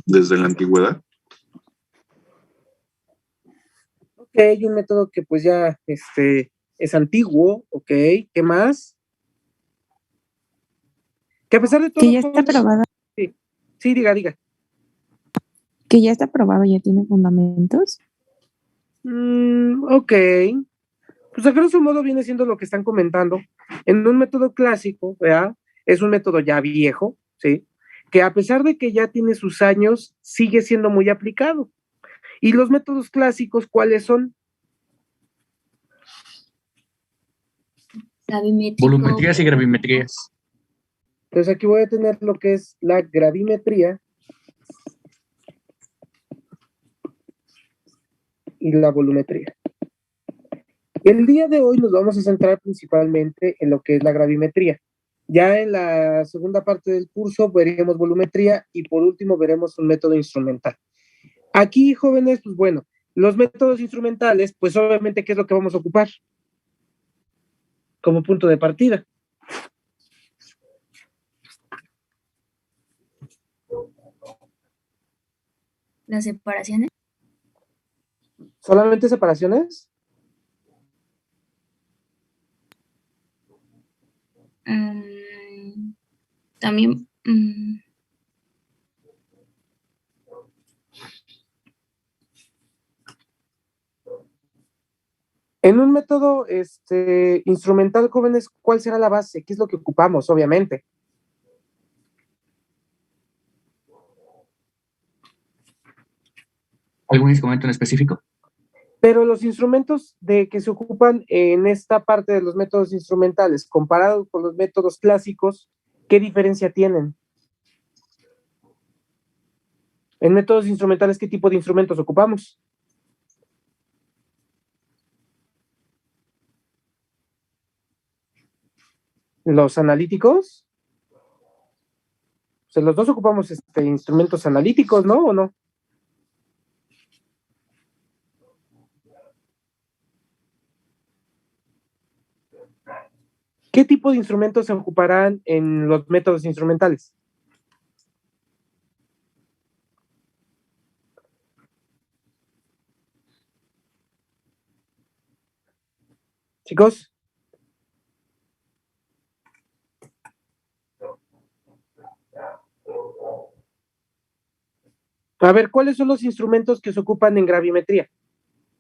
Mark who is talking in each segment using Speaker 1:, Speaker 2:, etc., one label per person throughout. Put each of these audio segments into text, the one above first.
Speaker 1: desde la antigüedad.
Speaker 2: Ok, un método que pues ya es antiguo, ok, ¿qué más? Que a pesar de todo,
Speaker 3: Que ya está probado.
Speaker 2: Sí, sí, diga.
Speaker 3: Que ya está probado, ya tiene fundamentos.
Speaker 2: Ok. Pues a grosso modo viene siendo lo que están comentando. En un método clásico, ¿verdad? Es un método ya viejo, ¿sí? Que a pesar de que ya tiene sus años, sigue siendo muy aplicado. ¿Y los métodos clásicos cuáles son?
Speaker 4: Volumetrías y gravimetrías.
Speaker 2: Entonces aquí voy a tener lo que es la gravimetría y la volumetría. El día de hoy nos vamos a centrar principalmente en lo que es la gravimetría. Ya en la segunda parte del curso veremos volumetría y por último veremos un método instrumental. Aquí, jóvenes, pues bueno, los métodos instrumentales, pues obviamente, ¿qué es lo que vamos a ocupar como punto de partida?
Speaker 5: Las separaciones.
Speaker 2: ¿Solamente separaciones?
Speaker 5: También.
Speaker 2: En un método instrumental, jóvenes, ¿cuál será la base? ¿Qué es lo que ocupamos, obviamente?
Speaker 4: ¿Algún instrumento en específico?
Speaker 2: Pero los instrumentos que se ocupan en esta parte de los métodos instrumentales, comparados con los métodos clásicos, ¿qué diferencia tienen? En métodos instrumentales, ¿qué tipo de instrumentos ocupamos? Los analíticos. O sea, los dos ocupamos instrumentos analíticos, ¿no? ¿O no? ¿Qué tipo de instrumentos se ocuparán en los métodos instrumentales? Chicos. A ver, ¿cuáles son los instrumentos que se ocupan en gravimetría?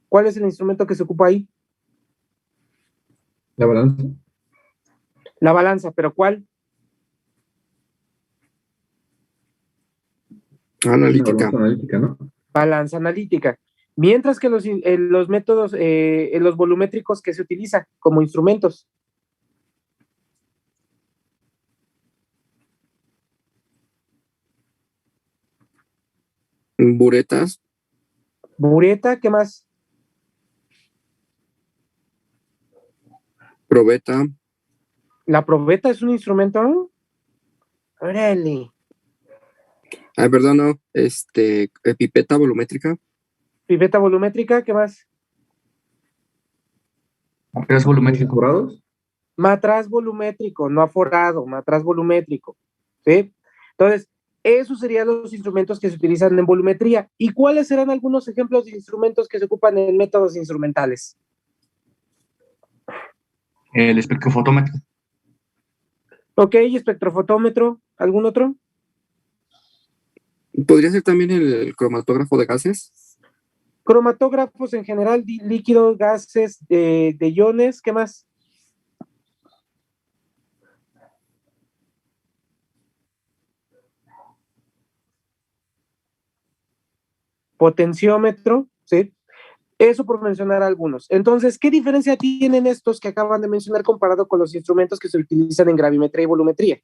Speaker 2: ¿Cuál es el instrumento que se ocupa ahí?
Speaker 6: La balanza.
Speaker 2: La balanza, ¿pero cuál?
Speaker 1: Analítica.
Speaker 6: Balanza analítica, ¿no?
Speaker 2: Balanza analítica. Mientras que los métodos, los volumétricos que se utilizan como instrumentos.
Speaker 1: Buretas.
Speaker 2: Bureta, ¿qué más?
Speaker 1: Probeta.
Speaker 2: ¿La probeta es un instrumento? Órale.
Speaker 1: Ay, perdón, no. Pipeta volumétrica.
Speaker 2: Pipeta volumétrica, ¿qué más?
Speaker 4: ¿Matraz volumétrico?
Speaker 6: ¿Forrados?
Speaker 2: Matraz volumétrico, no aforado, matraz volumétrico. ¿Sí? Entonces, esos serían los instrumentos que se utilizan en volumetría. ¿Y cuáles serán algunos ejemplos de instrumentos que se ocupan en métodos instrumentales?
Speaker 4: El espectrofotómetro.
Speaker 2: Ok, espectrofotómetro, ¿algún otro?
Speaker 1: ¿Podría ser también el cromatógrafo de gases?
Speaker 2: Cromatógrafos en general, líquidos, gases, de iones, ¿qué más? Potenciómetro, ¿sí? Eso por mencionar algunos. Entonces, ¿qué diferencia tienen estos que acaban de mencionar comparado con los instrumentos que se utilizan en gravimetría y volumetría?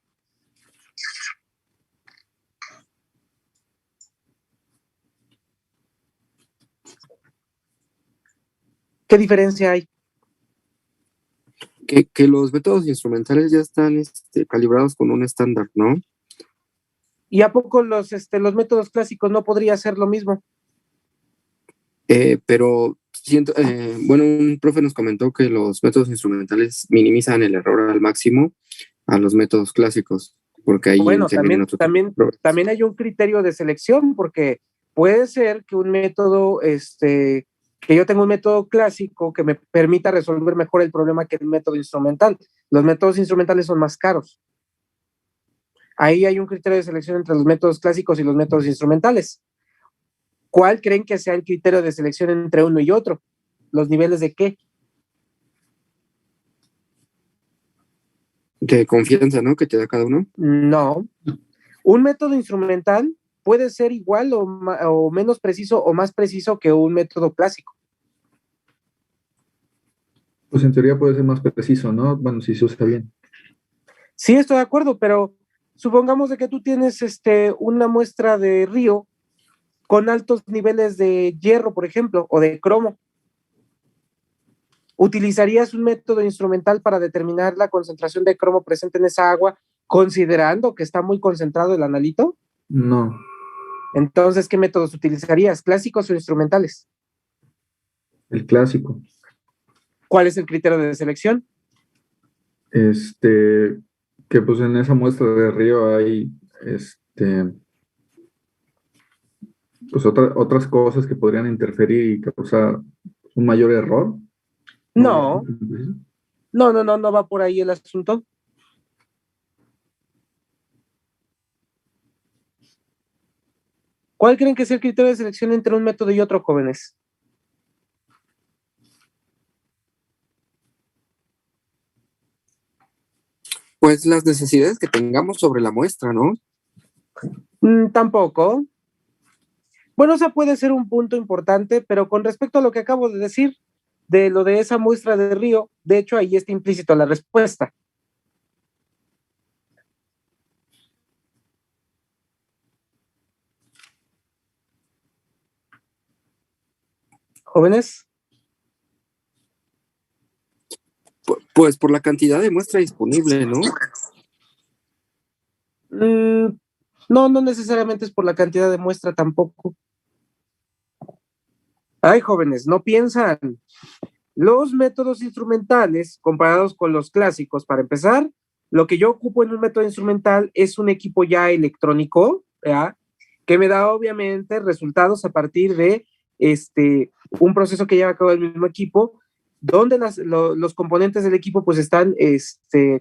Speaker 2: ¿Qué diferencia hay?
Speaker 1: Que los métodos instrumentales ya están calibrados con un estándar, ¿no?
Speaker 2: ¿Y a poco los métodos clásicos no podría ser lo mismo?
Speaker 1: Pero siento, bueno, un profe nos comentó que los métodos instrumentales minimizan el error al máximo a los métodos clásicos. porque ahí
Speaker 2: Bueno,
Speaker 1: intervienen otro tipo de pruebas.
Speaker 2: también hay un criterio de selección, porque puede ser que un método, que yo tenga un método clásico que me permita resolver mejor el problema que el método instrumental. Los métodos instrumentales son más caros. Ahí hay un criterio de selección entre los métodos clásicos y los métodos instrumentales. ¿Cuál creen que sea el criterio de selección entre uno y otro? ¿Los niveles de qué?
Speaker 1: De confianza, ¿no? Que te da cada uno.
Speaker 2: No. Un método instrumental puede ser igual o menos preciso o más preciso que un método clásico.
Speaker 6: Pues en teoría puede ser más preciso, ¿no? Bueno, si se usa bien.
Speaker 2: Sí, estoy de acuerdo, pero supongamos de que tú tienes una muestra de río con altos niveles de hierro, por ejemplo, o de cromo. ¿Utilizarías un método instrumental para determinar la concentración de cromo presente en esa agua, considerando que está muy concentrado el analito?
Speaker 6: No,
Speaker 2: Entonces, ¿qué métodos utilizarías? ¿Clásicos o instrumentales?
Speaker 6: el clásico.
Speaker 2: ¿Cuál es el criterio de selección?
Speaker 6: Que pues en esa muestra de río hay, pues otras cosas que podrían interferir y causar un mayor error.
Speaker 2: No, no va por ahí el asunto. ¿Cuál creen que es el criterio de selección entre un método y otro, jóvenes?
Speaker 1: Pues las necesidades que tengamos sobre la muestra, ¿no?
Speaker 2: Tampoco. Bueno, esa puede ser un punto importante, pero con respecto a lo que acabo de decir, de lo de esa muestra de río, de hecho ahí está implícito la respuesta. Jóvenes,
Speaker 1: Pues por la cantidad de muestra disponible, ¿no?
Speaker 2: no necesariamente es por la cantidad de muestra tampoco. Ay, jóvenes, no piensan. Los métodos instrumentales, comparados con los clásicos, para empezar, lo que yo ocupo en un método instrumental es un equipo ya electrónico, ¿ya? Que me da obviamente resultados a partir de un proceso que lleva a cabo el mismo equipo, donde los componentes del equipo pues están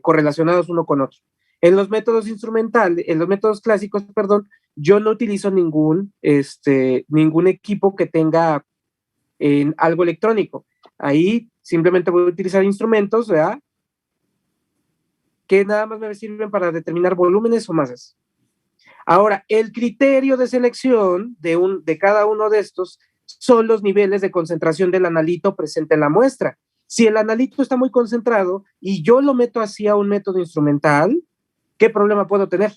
Speaker 2: correlacionados uno con otro. En los métodos instrumentales, en los métodos clásicos, perdón, yo no utilizo ningún equipo que tenga en algo electrónico. Ahí simplemente voy a utilizar instrumentos, ¿verdad? Que nada más me sirven para determinar volúmenes o masas. Ahora, el criterio de selección de cada uno de estos son los niveles de concentración del analito presente en la muestra. Si el analito está muy concentrado y yo lo meto así a un método instrumental, ¿qué problema puedo tener?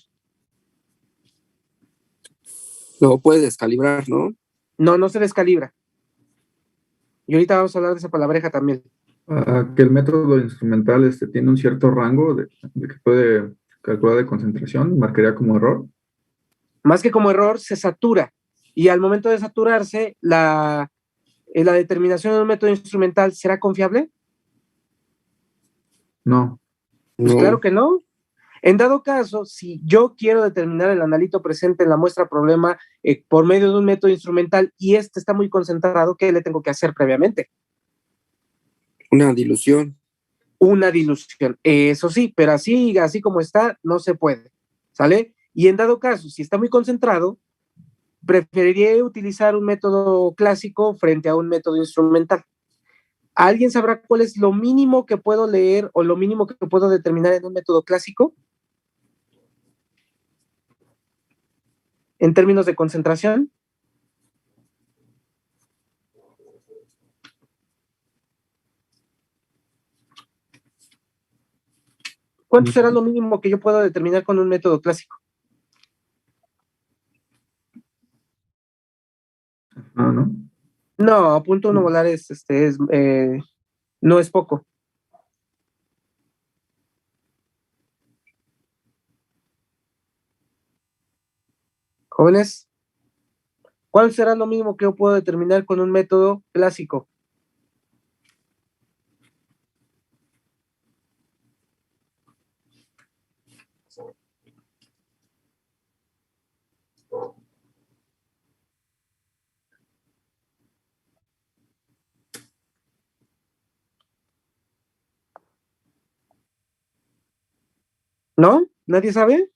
Speaker 1: Lo puedes descalibrar, ¿no?
Speaker 2: No se descalibra. Y ahorita vamos a hablar de esa palabreja también.
Speaker 6: Que el método instrumental tiene un cierto rango de que puede calcular de concentración, marcaría como error.
Speaker 2: Más que como error, se satura. Y al momento de saturarse, la determinación de un método instrumental, ¿será confiable?
Speaker 6: No.
Speaker 2: Pues
Speaker 1: No.
Speaker 2: claro que no. En dado caso, si yo quiero determinar el analito presente en la muestra problema por medio de un método instrumental y este está muy concentrado, ¿qué le tengo que hacer previamente?
Speaker 1: Una dilución.
Speaker 2: Una dilución. Eso sí, pero así como está, no se puede. ¿Sale? Y en dado caso, si está muy concentrado, preferiría utilizar un método clásico frente a un método instrumental. ¿Alguien sabrá cuál es lo mínimo que puedo leer o lo mínimo que puedo determinar en un método clásico? En términos de concentración. ¿Cuánto será lo mínimo que yo puedo determinar con un método clásico?
Speaker 6: ¿No?
Speaker 2: No, .1 molar no es poco. Jóvenes, ¿cuál será lo mínimo que yo puedo determinar con un método clásico? ¿No? ¿Nadie sabe?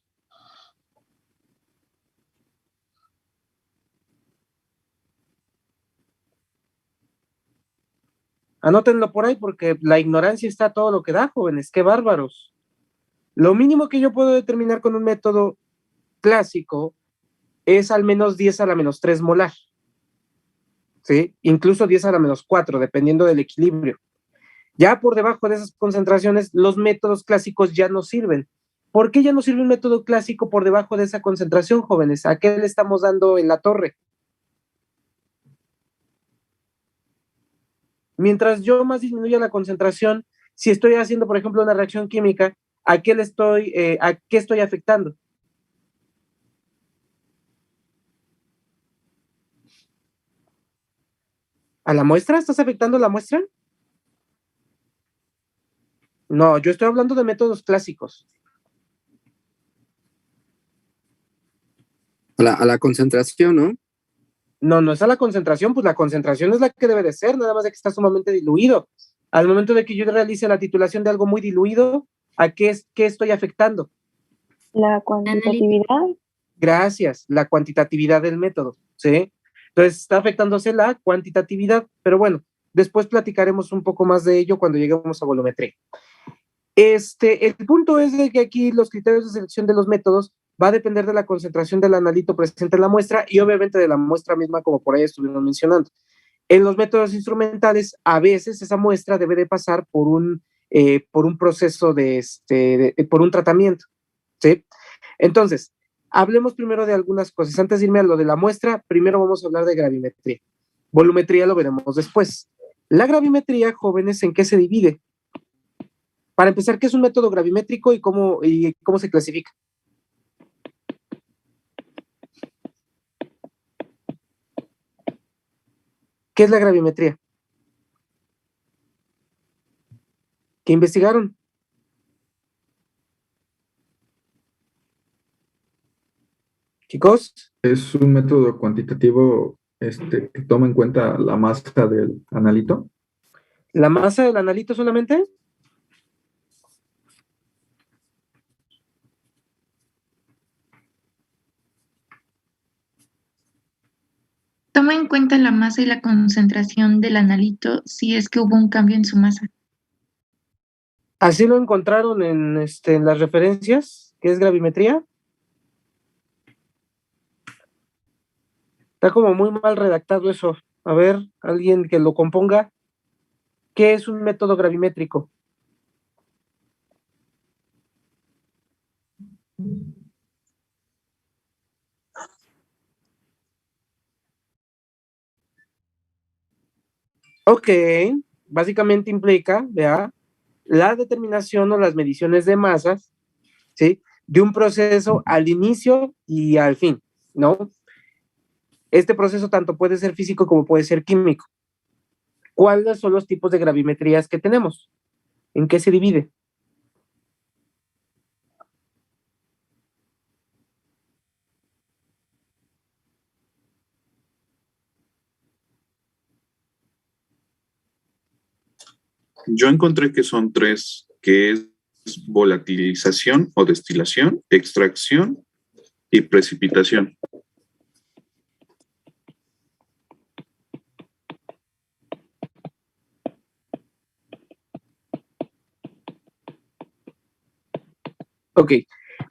Speaker 2: Anótenlo por ahí porque la ignorancia está a todo lo que da, jóvenes, qué bárbaros. Lo mínimo que yo puedo determinar con un método clásico es al menos 10 a la menos 3 molar, ¿sí? Incluso 10 a la menos 4, dependiendo del equilibrio. Ya por debajo de esas concentraciones, los métodos clásicos ya no sirven. ¿Por qué ya no sirve un método clásico por debajo de esa concentración, jóvenes? ¿A qué le estamos dando en la torre? Mientras yo más disminuya la concentración, si estoy haciendo, por ejemplo, una reacción química, a qué estoy afectando? ¿A la muestra? ¿Estás afectando la muestra? No, yo estoy hablando de métodos clásicos.
Speaker 1: A la concentración, ¿no?
Speaker 2: No, no es a la concentración, pues la concentración es la que debe de ser, nada más de que está sumamente diluido. Al momento de que yo realice la titulación de algo muy diluido, ¿qué estoy afectando?
Speaker 3: La cuantitatividad.
Speaker 2: Gracias, la cuantitatividad del método, ¿sí? Entonces está afectándose la cuantitatividad, pero bueno, después platicaremos un poco más de ello cuando lleguemos a volumetría. El punto es de que aquí los criterios de selección de los métodos va a depender de la concentración del analito presente en la muestra y obviamente de la muestra misma, como por ahí estuvimos mencionando. En los métodos instrumentales, a veces esa muestra debe de pasar por un proceso por un tratamiento, ¿sí? Entonces, hablemos primero de algunas cosas. Antes de irme a lo de la muestra, primero vamos a hablar de gravimetría. Volumetría lo veremos después. La gravimetría, jóvenes, ¿en qué se divide? Para empezar, ¿qué es un método gravimétrico y cómo se clasifica? ¿Qué es la gravimetría? ¿Qué investigaron? Chicos,
Speaker 6: Es un método cuantitativo que toma en cuenta la masa del analito.
Speaker 2: ¿la masa del analito solamente?
Speaker 7: Toma en cuenta la masa y la concentración del analito si es que hubo un cambio en su masa.
Speaker 2: Así lo encontraron en las referencias, ¿qué es gravimetría? Está como muy mal redactado eso. A ver, alguien que lo componga. ¿Qué es un método gravimétrico? Ok, básicamente implica, vea, la determinación o las mediciones de masas, ¿sí? De un proceso al inicio y al fin, ¿no? Este proceso tanto puede ser físico como puede ser químico. ¿Cuáles son los tipos de gravimetrías que tenemos? ¿En qué se divide?
Speaker 8: Yo encontré que son tres, que es volatilización o destilación, extracción y precipitación.
Speaker 2: Ok,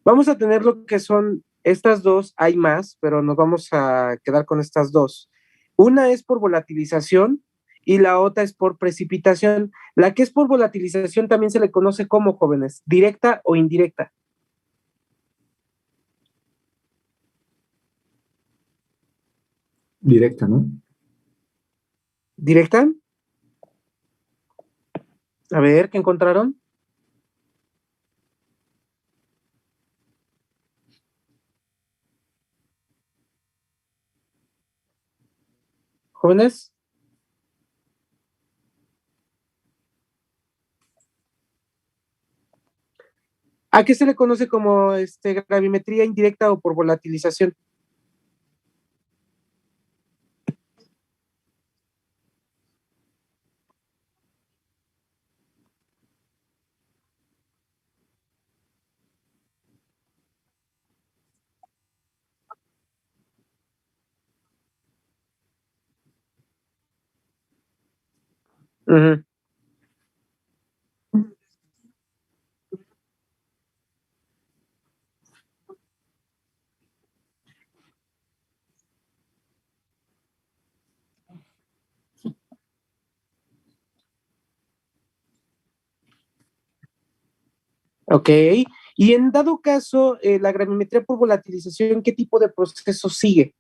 Speaker 2: vamos a tener lo que son estas dos, hay más, pero nos vamos a quedar con estas dos. Una es por volatilización y la otra es por precipitación. La que es por volatilización también se le conoce como, jóvenes, directa o indirecta.
Speaker 6: Directa, ¿no?
Speaker 2: ¿Directa? A ver, ¿qué encontraron? ¿Jóvenes? ¿A qué se le conoce como gravimetría indirecta o por volatilización? Ujú. Ok. Y en dado caso, la gravimetría por volatilización, ¿qué tipo de proceso sigue?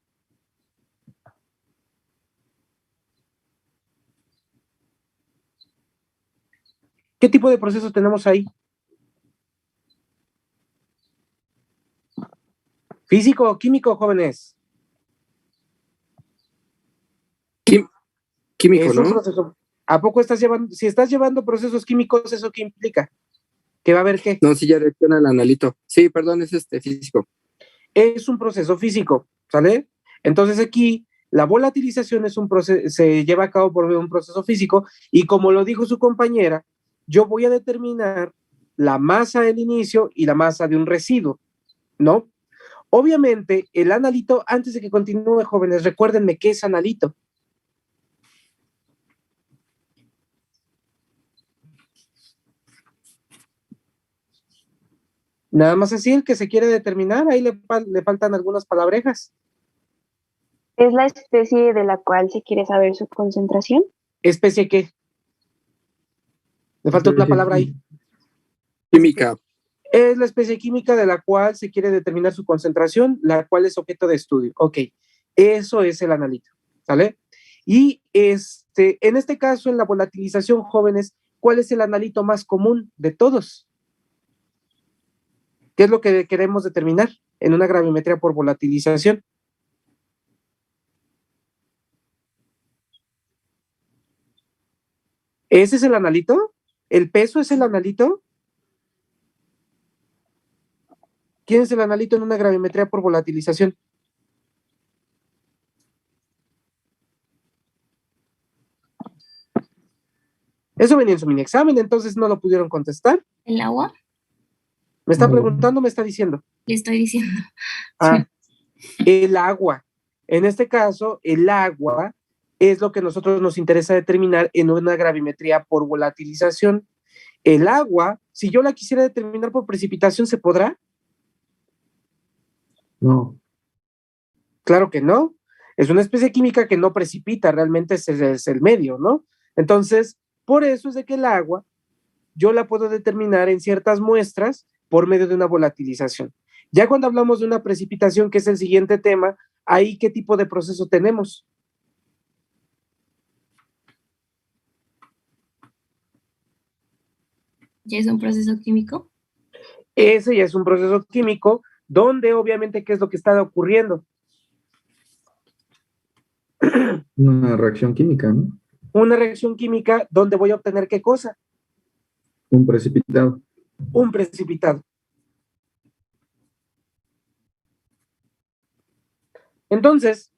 Speaker 2: ¿Qué tipo de proceso tenemos ahí? ¿Físico o químico, jóvenes?
Speaker 1: Químico,
Speaker 2: Es un
Speaker 1: ¿no?
Speaker 2: proceso. ¿A poco estás llevando, si estás llevando procesos químicos, eso qué implica? ¿Que va a haber qué?
Speaker 1: No, sí, ya reacciona el analito. Sí, perdón, es físico.
Speaker 2: Es un proceso físico, ¿sale? Entonces aquí la volatilización es un proceso, se lleva a cabo por un proceso físico y como lo dijo su compañera, yo voy a determinar la masa del inicio y la masa de un residuo, ¿no? Obviamente, el analito, antes de que continúe, jóvenes, recuérdenme qué es analito. Nada más así el que se quiere determinar, ahí le faltan algunas palabrejas.
Speaker 9: ¿Es la especie de la cual se quiere saber su concentración?
Speaker 2: ¿Especie qué? Le falta una palabra ahí.
Speaker 1: Química.
Speaker 2: Es la especie química de la cual se quiere determinar su concentración, la cual es objeto de estudio. Ok, eso es el analito, ¿sale? Y en este caso, en la volatilización, jóvenes, ¿cuál es el analito más común de todos? ¿Qué es lo que queremos determinar en una gravimetría por volatilización? ¿Ese es el analito? ¿El peso es el analito? ¿Quién es el analito en una gravimetría por volatilización? Eso venía en su mini examen, entonces no lo pudieron contestar.
Speaker 5: ¿El agua?
Speaker 2: ¿Me está preguntando o me está diciendo?
Speaker 5: Le estoy diciendo.
Speaker 2: Ah, el agua. En este caso, el agua es lo que a nosotros nos interesa determinar en una gravimetría por volatilización. El agua, si yo la quisiera determinar por precipitación, ¿se podrá?
Speaker 6: No.
Speaker 2: Claro que no. Es una especie química que no precipita, realmente es el medio, ¿no? Entonces, por eso es de que el agua yo la puedo determinar en ciertas muestras por medio de una volatilización. Ya cuando hablamos de una precipitación, que es el siguiente tema, ahí qué tipo de proceso tenemos.
Speaker 5: ¿Ya es un proceso químico?
Speaker 2: Ese ya es un proceso químico donde obviamente qué es lo que está ocurriendo.
Speaker 6: Una reacción química, ¿no?
Speaker 2: Una reacción química donde voy a obtener qué cosa.
Speaker 6: Un precipitado.
Speaker 2: Un precipitado. Entonces,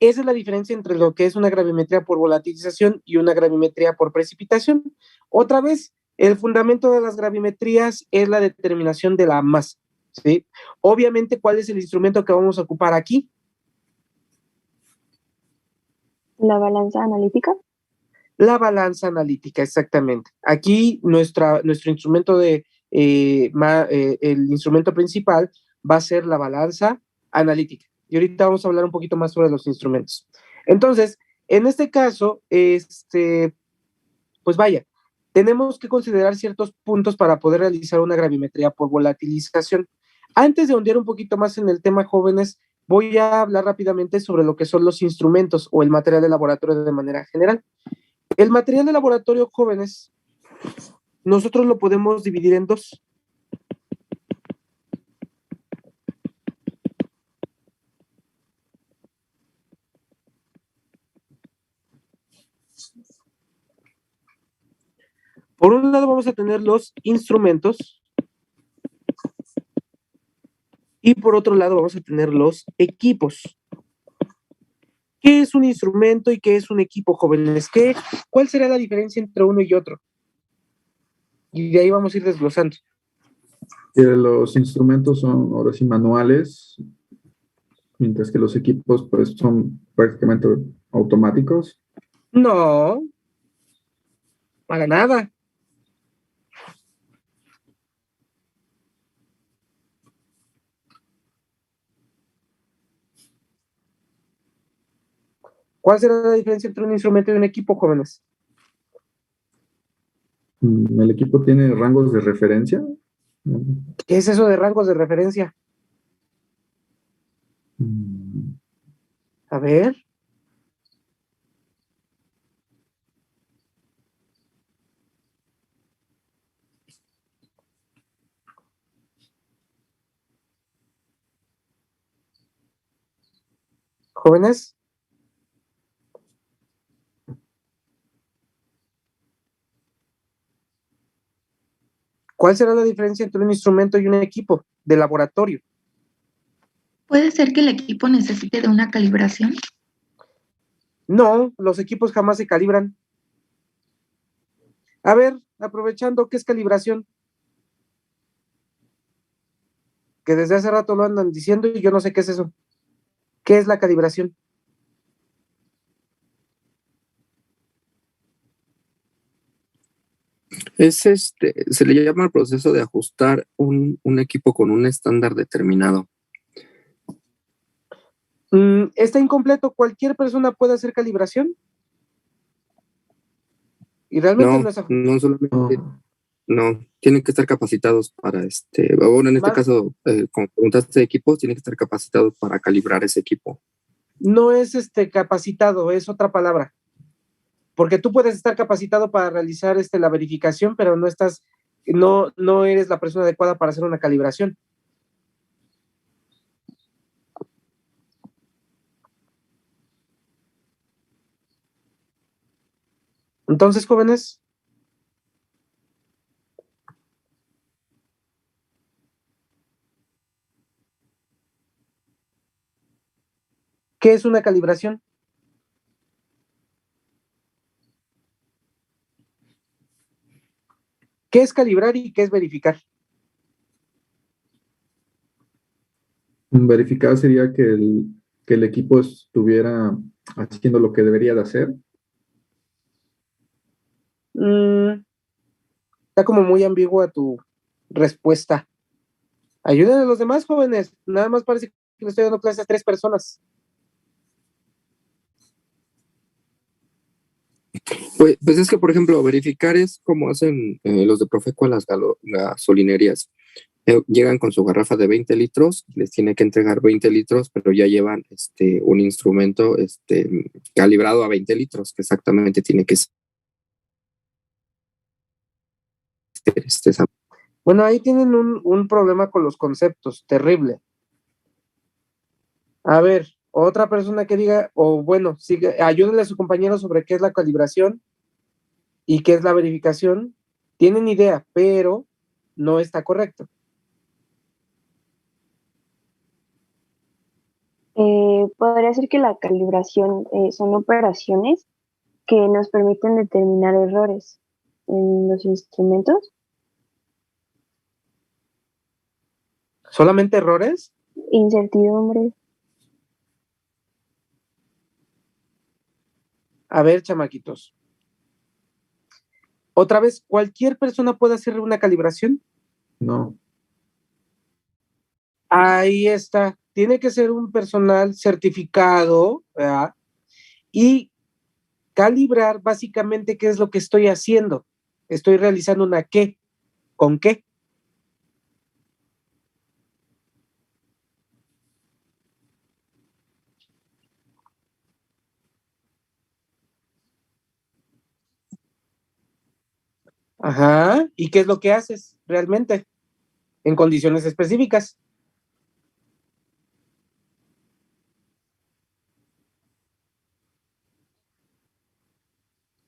Speaker 2: esa es la diferencia entre lo que es una gravimetría por volatilización y una gravimetría por precipitación. Otra vez, el fundamento de las gravimetrías es la determinación de la masa, ¿sí? Obviamente, ¿cuál es el instrumento que vamos a ocupar aquí?
Speaker 9: ¿La balanza analítica?
Speaker 2: La balanza analítica, exactamente. Aquí nuestro instrumento el instrumento principal va a ser la balanza analítica. Y ahorita vamos a hablar un poquito más sobre los instrumentos. Entonces, en este caso, pues vaya, tenemos que considerar ciertos puntos para poder realizar una gravimetría por volatilización. Antes de ondear un poquito más en el tema, jóvenes, voy a hablar rápidamente sobre lo que son los instrumentos o el material de laboratorio de manera general. El material de laboratorio, jóvenes, nosotros lo podemos dividir en dos. Por un lado vamos a tener los instrumentos y por otro lado vamos a tener los equipos. ¿Qué es un instrumento y qué es un equipo, jóvenes? ¿Cuál será la diferencia entre uno y otro? Y de ahí vamos a ir desglosando.
Speaker 6: Los instrumentos son ahora sí manuales, mientras que los equipos pues son prácticamente automáticos.
Speaker 2: No. para nada. ¿Cuál será la diferencia entre un instrumento y un equipo, jóvenes?
Speaker 6: El equipo tiene rangos de referencia.
Speaker 2: ¿Qué es eso de rangos de referencia?
Speaker 6: Mm,
Speaker 2: A ver. Jóvenes. ¿Cuál será la diferencia entre un instrumento y un equipo de laboratorio?
Speaker 7: ¿Puede ser que el equipo necesite de una calibración?
Speaker 2: No, los equipos jamás se calibran. A ver, aprovechando, ¿qué es calibración? Que desde hace rato lo andan diciendo y yo no sé qué es eso. ¿Qué es la calibración?
Speaker 1: Es se le llama el proceso de ajustar un equipo con un estándar determinado.
Speaker 2: Está incompleto. ¿Cualquier persona puede hacer calibración? Y realmente no es
Speaker 1: No solamente,
Speaker 6: no.
Speaker 1: no, tienen que estar capacitados para bueno, en este
Speaker 2: Más-
Speaker 1: caso, como preguntaste de equipos, tienen que estar capacitados para calibrar ese equipo.
Speaker 2: no es capacitado, es otra palabra. Porque tú puedes estar capacitado para realizar la verificación, pero no eres la persona adecuada para hacer una calibración. Entonces, jóvenes, ¿qué es una calibración? ¿Qué es calibrar y qué es verificar?
Speaker 6: Verificar sería que el equipo estuviera haciendo lo que debería de hacer.
Speaker 2: Está como muy ambigua tu respuesta. Ayuden a los demás jóvenes. Nada más parece que le estoy dando clases a 3 personas.
Speaker 1: Pues es que, por ejemplo, verificar es como hacen los de Profeco a las gasolinerías. Llegan con su garrafa de 20 litros, les tiene que entregar 20 litros, pero ya llevan un instrumento calibrado a 20 litros, que exactamente tiene que ser.
Speaker 2: Bueno, ahí tienen un problema con los conceptos, terrible. A ver, otra persona que diga, o bueno, ayúdenle a su compañero sobre qué es la calibración y qué es la verificación. Tienen idea, pero no está correcto.
Speaker 9: Podría ser que la calibración son operaciones que nos permiten determinar errores en los instrumentos.
Speaker 2: ¿Solamente errores?
Speaker 9: Incertidumbre.
Speaker 2: A ver, chamaquitos. Otra vez, ¿cualquier persona puede hacer una calibración?
Speaker 6: No.
Speaker 2: Ahí está. Tiene que ser un personal certificado, ¿verdad? Y calibrar básicamente qué es lo que estoy haciendo. Estoy realizando una qué. ¿Con qué? Ajá. ¿Y qué es lo que haces realmente? En condiciones específicas.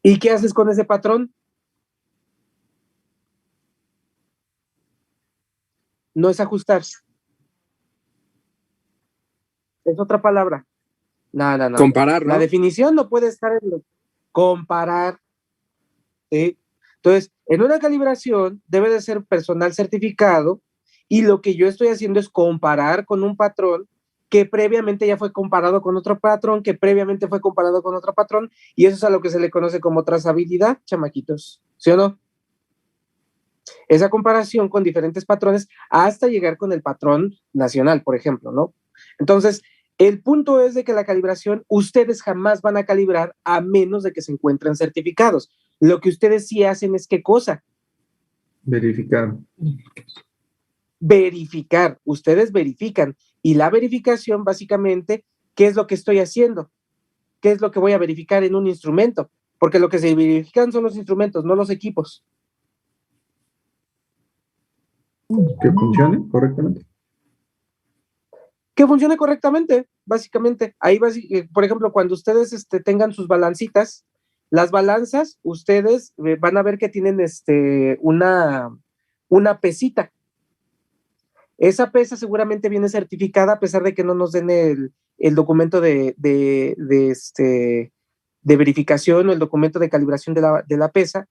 Speaker 2: ¿Y qué haces con ese patrón? No es ajustar. Es otra palabra. No.
Speaker 1: Comparar, ¿no?
Speaker 2: La definición no puede estar en lo comparar. ¿Sí? Entonces, en una calibración debe de ser personal certificado y lo que yo estoy haciendo es comparar con un patrón que previamente ya fue comparado con otro patrón, que previamente fue comparado con otro patrón, y eso es a lo que se le conoce como trazabilidad, chamaquitos, ¿sí o no? Esa comparación con diferentes patrones hasta llegar con el patrón nacional, por ejemplo, ¿no? Entonces, el punto es de que la calibración, ustedes jamás van a calibrar a menos de que se encuentren certificados. Lo que ustedes sí hacen es ¿qué cosa?
Speaker 6: Verificar.
Speaker 2: Verificar. Ustedes verifican. Y la verificación, básicamente, ¿qué es lo que estoy haciendo? ¿Qué es lo que voy a verificar en un instrumento? Porque lo que se verifican son los instrumentos, no los equipos.
Speaker 6: Que funcione correctamente.
Speaker 2: Que funcione correctamente, básicamente. Ahí, por ejemplo, cuando ustedes tengan sus balancitas, las balanzas, ustedes van a ver que tienen una pesita. Esa pesa seguramente viene certificada, a pesar de que no nos den el documento de verificación o el documento de calibración de la pesa,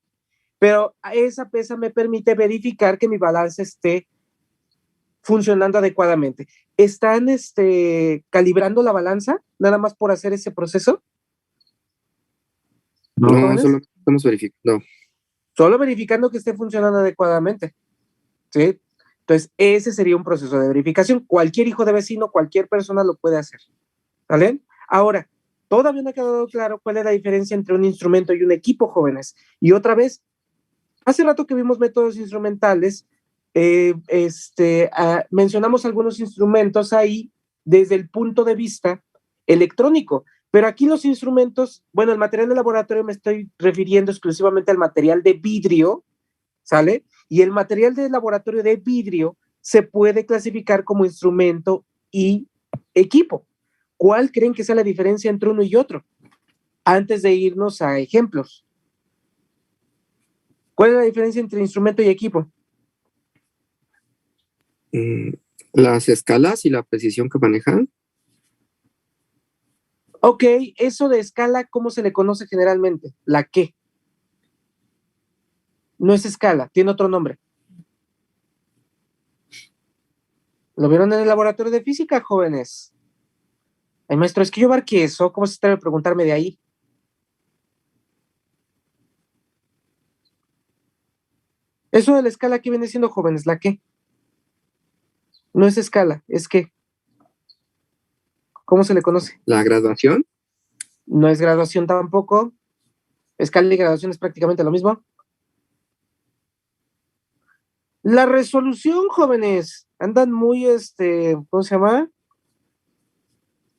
Speaker 2: pero esa pesa me permite verificar que mi balance esté funcionando adecuadamente. ¿Están calibrando la balanza nada más por hacer ese proceso?
Speaker 1: No, solo estamos verificando.
Speaker 2: Solo verificando que esté funcionando adecuadamente. ¿Sí? Entonces, ese sería un proceso de verificación. Cualquier hijo de vecino, cualquier persona lo puede hacer. ¿Vale? Ahora, todavía no ha quedado claro cuál es la diferencia entre un instrumento y un equipo, jóvenes. Y otra vez, hace rato que vimos métodos instrumentales, mencionamos algunos instrumentos ahí desde el punto de vista electrónico, pero aquí los instrumentos, bueno, el material de laboratorio me estoy refiriendo exclusivamente al material de vidrio, ¿sale? Y el material de laboratorio de vidrio se puede clasificar como instrumento y equipo. ¿Cuál creen que sea la diferencia entre uno y otro? Antes de irnos a ejemplos. ¿Cuál es la diferencia entre instrumento y equipo?
Speaker 1: Las escalas y la precisión que manejan.
Speaker 2: Ok, eso de escala, ¿cómo se le conoce generalmente? ¿La qué? No es escala, tiene otro nombre. ¿Lo vieron en el laboratorio de física, jóvenes? Ay, maestro, es que yo marqué eso. ¿Cómo se atreve a preguntarme de ahí? Eso de la escala, ¿qué viene siendo, jóvenes? ¿La qué? No es escala, es qué. ¿Cómo se le conoce?
Speaker 1: La graduación.
Speaker 2: No es graduación tampoco. Escala y graduación es prácticamente lo mismo. La resolución, jóvenes. Andan muy, ¿cómo se llama?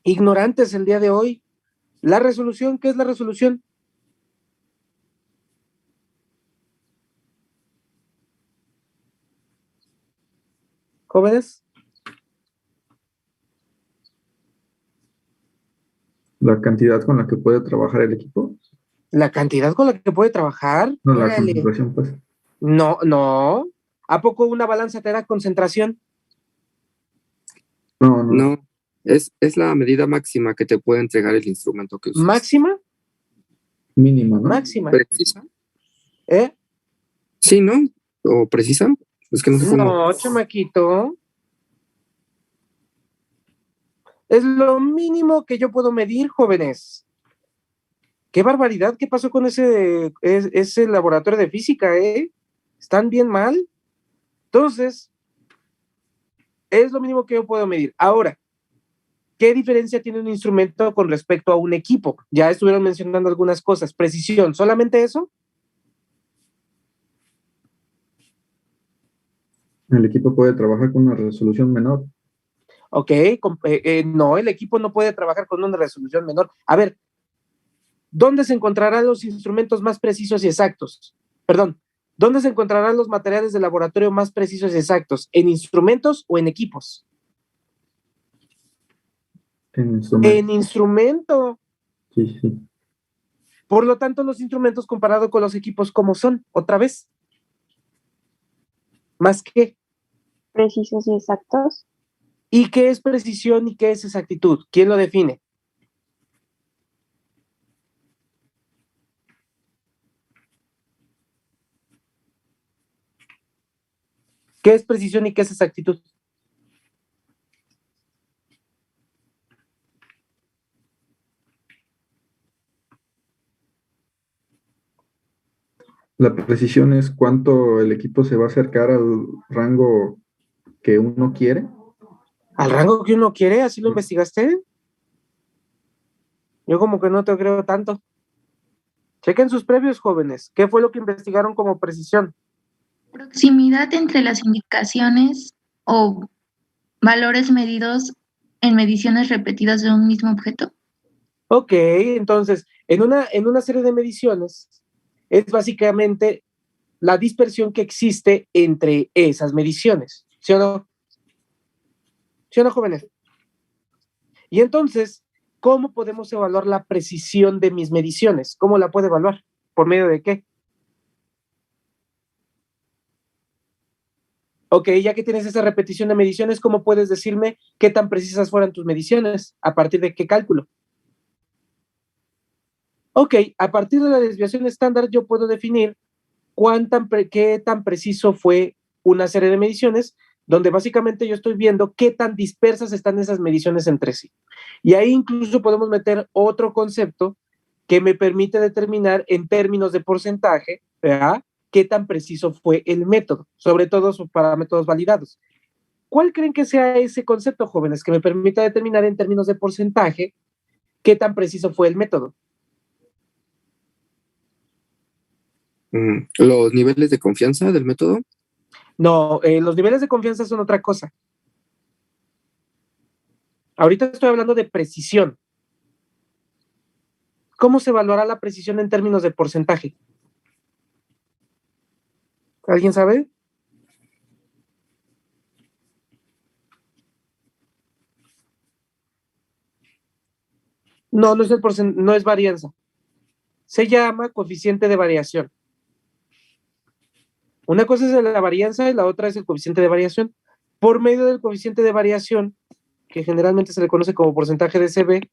Speaker 2: Ignorantes el día de hoy. La resolución, ¿qué es la resolución? Jóvenes.
Speaker 6: La cantidad con la que puede trabajar el equipo.
Speaker 2: La cantidad con la que puede trabajar.
Speaker 6: No, la
Speaker 2: Órale.
Speaker 6: concentración, pues.
Speaker 2: No, no. ¿A poco una balanza te da concentración?
Speaker 6: No.
Speaker 1: No, es la medida máxima que te puede entregar el instrumento que usas.
Speaker 2: ¿Máxima?
Speaker 6: Mínima, ¿no?
Speaker 2: Máxima.
Speaker 1: ¿Precisa?
Speaker 2: ¿Eh?
Speaker 1: Sí, ¿no? ¿O precisa? Es que no sé cómo.
Speaker 2: No, chamaquito. Es lo mínimo que yo puedo medir, jóvenes. Qué barbaridad, ¿qué pasó con ese laboratorio de física, Están bien mal. Entonces, es lo mínimo que yo puedo medir. Ahora, ¿qué diferencia tiene un instrumento con respecto a un equipo? Ya estuvieron mencionando algunas cosas. Precisión, ¿solamente eso?
Speaker 6: El equipo puede trabajar con una resolución menor.
Speaker 2: Ok, no, el equipo no puede trabajar con una resolución menor. A ver, ¿dónde se encontrarán los instrumentos más precisos y exactos? Perdón, ¿dónde se encontrarán los materiales de laboratorio más precisos y exactos? ¿En instrumentos o en equipos?
Speaker 6: En instrumento.
Speaker 2: En instrumento.
Speaker 6: Sí.
Speaker 2: Por lo tanto, los instrumentos comparado con los equipos, ¿cómo son? Otra vez. ¿Más qué?
Speaker 9: Precisos y exactos.
Speaker 2: ¿Y qué es precisión y qué es exactitud? ¿Quién lo define? ¿Qué es precisión y qué es exactitud?
Speaker 6: La precisión es cuánto el equipo se va a acercar al rango que uno quiere.
Speaker 2: ¿Al rango que uno quiere? ¿Así lo investigaste? Yo como que no te creo tanto. Chequen sus previos, jóvenes. ¿Qué fue lo que investigaron como precisión?
Speaker 7: Proximidad entre las indicaciones o valores medidos en mediciones repetidas de un mismo objeto.
Speaker 2: Ok, entonces, en una serie de mediciones es básicamente la dispersión que existe entre esas mediciones. ¿Sí o no? ¿Sí o no, jóvenes? Y entonces, ¿cómo podemos evaluar la precisión de mis mediciones? ¿Cómo la puedo evaluar? ¿Por medio de qué? Ok, ya que tienes esa repetición de mediciones, ¿cómo puedes decirme qué tan precisas fueran tus mediciones? ¿A partir de qué cálculo? Ok, a partir de la desviación estándar yo puedo definir qué tan preciso fue una serie de mediciones, donde básicamente yo estoy viendo qué tan dispersas están esas mediciones entre sí. Y ahí incluso podemos meter otro concepto que me permite determinar en términos de porcentaje, ¿verdad?, qué tan preciso fue el método, sobre todo para métodos validados. ¿Cuál creen que sea ese concepto, jóvenes, que me permita determinar en términos de porcentaje qué tan preciso fue el método?
Speaker 1: Los niveles de confianza del método.
Speaker 2: No, los niveles de confianza son otra cosa. Ahorita estoy hablando de precisión. ¿Cómo se evaluará la precisión en términos de porcentaje? ¿Alguien sabe? No, no es varianza. Se llama coeficiente de variación. Una cosa es la varianza y la otra es el coeficiente de variación. Por medio del coeficiente de variación, que generalmente se le conoce como porcentaje de CB,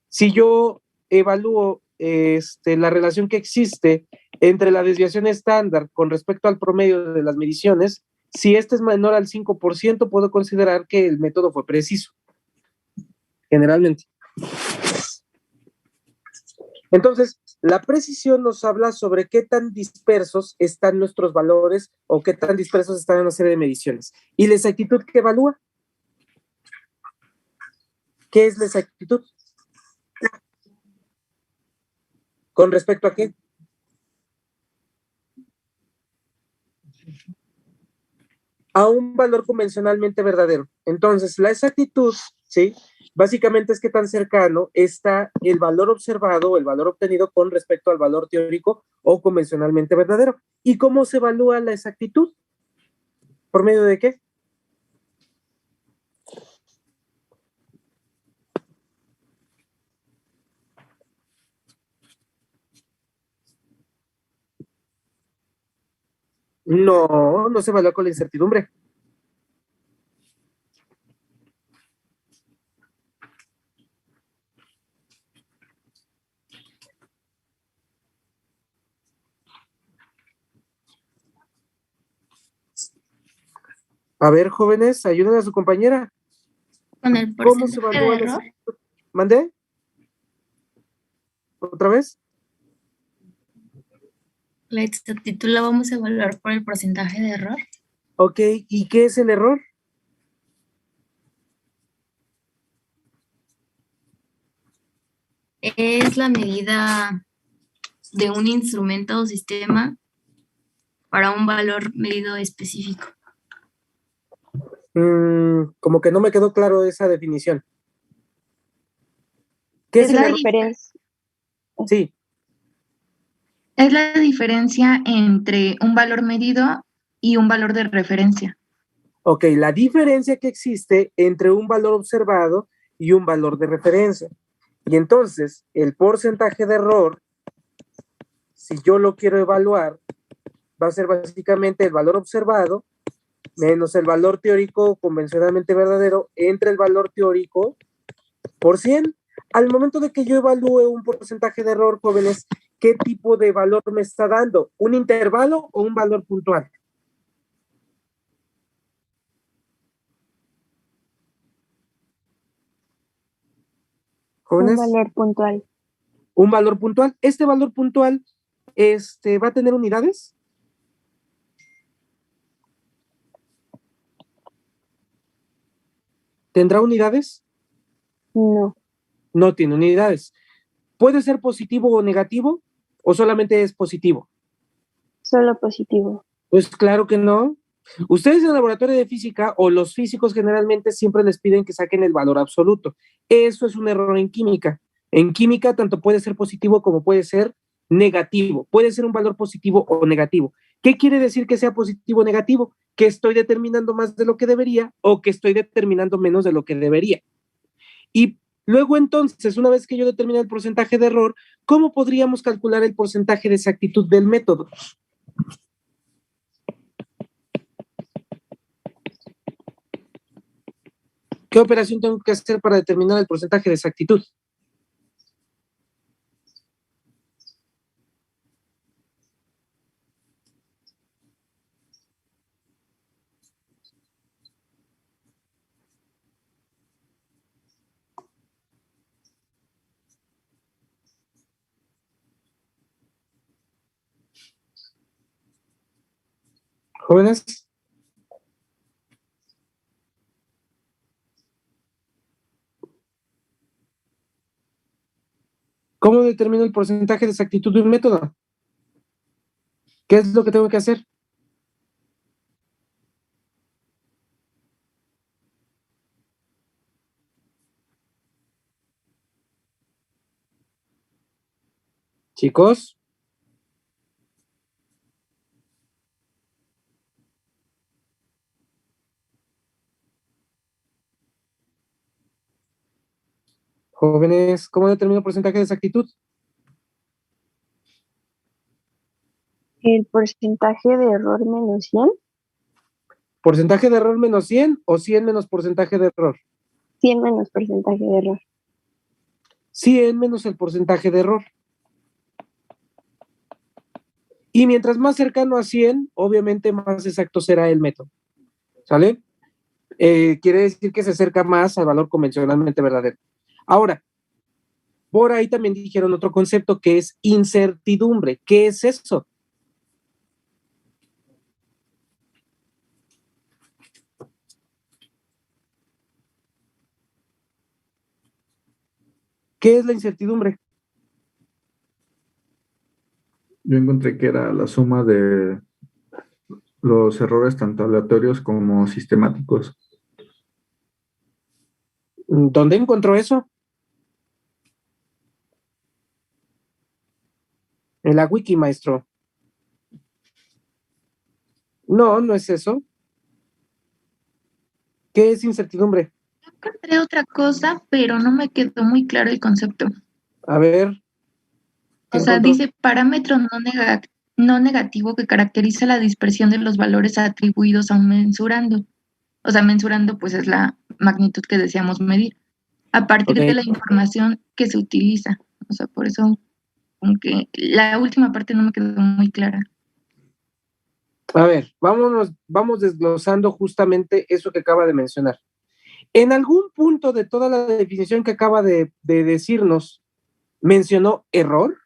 Speaker 2: si yo evalúo la relación que existe entre la desviación estándar con respecto al promedio de las mediciones, si este es menor al 5%, puedo considerar que el método fue preciso, generalmente. Entonces, la precisión nos habla sobre qué tan dispersos están nuestros valores o qué tan dispersos están en una serie de mediciones. ¿Y la exactitud qué evalúa? ¿Qué es la exactitud? ¿Con respecto a qué? A un valor convencionalmente verdadero. Entonces, la exactitud, ¿sí?, básicamente es qué tan cercano está el valor observado o el valor obtenido con respecto al valor teórico o convencionalmente verdadero. ¿Y cómo se evalúa la exactitud? ¿Por medio de qué? No, no se evalúa con la incertidumbre. A ver, jóvenes, ayuden a su compañera.
Speaker 5: Con el
Speaker 2: ¿Cómo se
Speaker 5: porcentaje
Speaker 2: evalúa
Speaker 5: de
Speaker 2: la
Speaker 5: error.
Speaker 2: exactitud? ¿Mandé? ¿Otra vez?
Speaker 5: La exactitud la vamos a evaluar por el porcentaje de error.
Speaker 2: Ok, ¿y qué es el error?
Speaker 5: Es la medida de un instrumento o sistema para un valor medido específico.
Speaker 2: Como que no me quedó claro esa definición. ¿Qué es
Speaker 9: Es
Speaker 2: el
Speaker 9: la
Speaker 2: error?
Speaker 9: diferencia.
Speaker 2: Sí,
Speaker 7: Es la diferencia entre un valor medido y un valor de referencia.
Speaker 2: ok, la diferencia que existe entre un valor observado y un valor de referencia. Y entonces, el porcentaje de error, si yo lo quiero evaluar, va a ser básicamente el valor observado menos el valor teórico convencionalmente verdadero entre el valor teórico por 100. Al momento de que yo evalúe un porcentaje de error, jóvenes, ¿qué tipo de valor me está dando? ¿Un intervalo o un valor puntual?
Speaker 9: Un
Speaker 2: Jóvenes,
Speaker 9: valor puntual.
Speaker 2: un valor puntual. Este valor puntual ¿va a tener unidades? ¿Tendrá unidades?
Speaker 9: No,
Speaker 2: No tiene unidades. ¿Puede ser positivo o negativo? ¿O solamente es positivo?
Speaker 9: solo positivo.
Speaker 2: Pues claro que no. Ustedes en el laboratorio de física o los físicos generalmente siempre les piden que saquen el valor absoluto. Eso es un error en química. En química tanto puede ser positivo como puede ser negativo. Puede ser un valor positivo o negativo. ¿Qué quiere decir que sea positivo o negativo? Que estoy determinando más de lo que debería o que estoy determinando menos de lo que debería. Y luego entonces, una vez que yo determine el porcentaje de error, ¿cómo podríamos calcular el porcentaje de exactitud del método? ¿Qué operación tengo que hacer para determinar el porcentaje de exactitud? Jóvenes. ¿Cómo determino el porcentaje de exactitud de un método? ¿Qué es lo que tengo que hacer? Chicos. Jóvenes, ¿cómo determino el porcentaje de exactitud?
Speaker 9: El porcentaje de error menos 100,
Speaker 2: ¿Porcentaje de error menos 100 o 100 menos porcentaje de error?
Speaker 9: 100 menos porcentaje de error.
Speaker 2: 100 menos el porcentaje de error. Y mientras más cercano a 100, obviamente más exacto será el método. ¿Sale? Quiere decir que se acerca más al valor convencionalmente verdadero. Ahora, por ahí también dijeron otro concepto que es incertidumbre. ¿Qué es eso? ¿Qué es la incertidumbre?
Speaker 6: Yo encontré que era la suma de los errores tanto aleatorios como sistemáticos.
Speaker 2: ¿Dónde encontró eso? En la wiki, maestro. No, no es eso. ¿Qué es incertidumbre?
Speaker 7: Encontré otra cosa, pero no me quedó muy claro el concepto.
Speaker 2: A ver. ¿qué
Speaker 7: O sea,
Speaker 2: encontró?
Speaker 7: dice parámetro no negativo que caracteriza la dispersión de los valores atribuidos a un mensurando. O sea, mensurando pues es la magnitud que deseamos medir, a partir
Speaker 2: Ok.
Speaker 7: de la información que se utiliza. O sea, por eso, aunque la última parte no me quedó muy clara.
Speaker 2: A ver, vamos desglosando justamente eso que acaba de mencionar. En algún punto de toda la definición que acaba de decirnos, ¿mencionó error?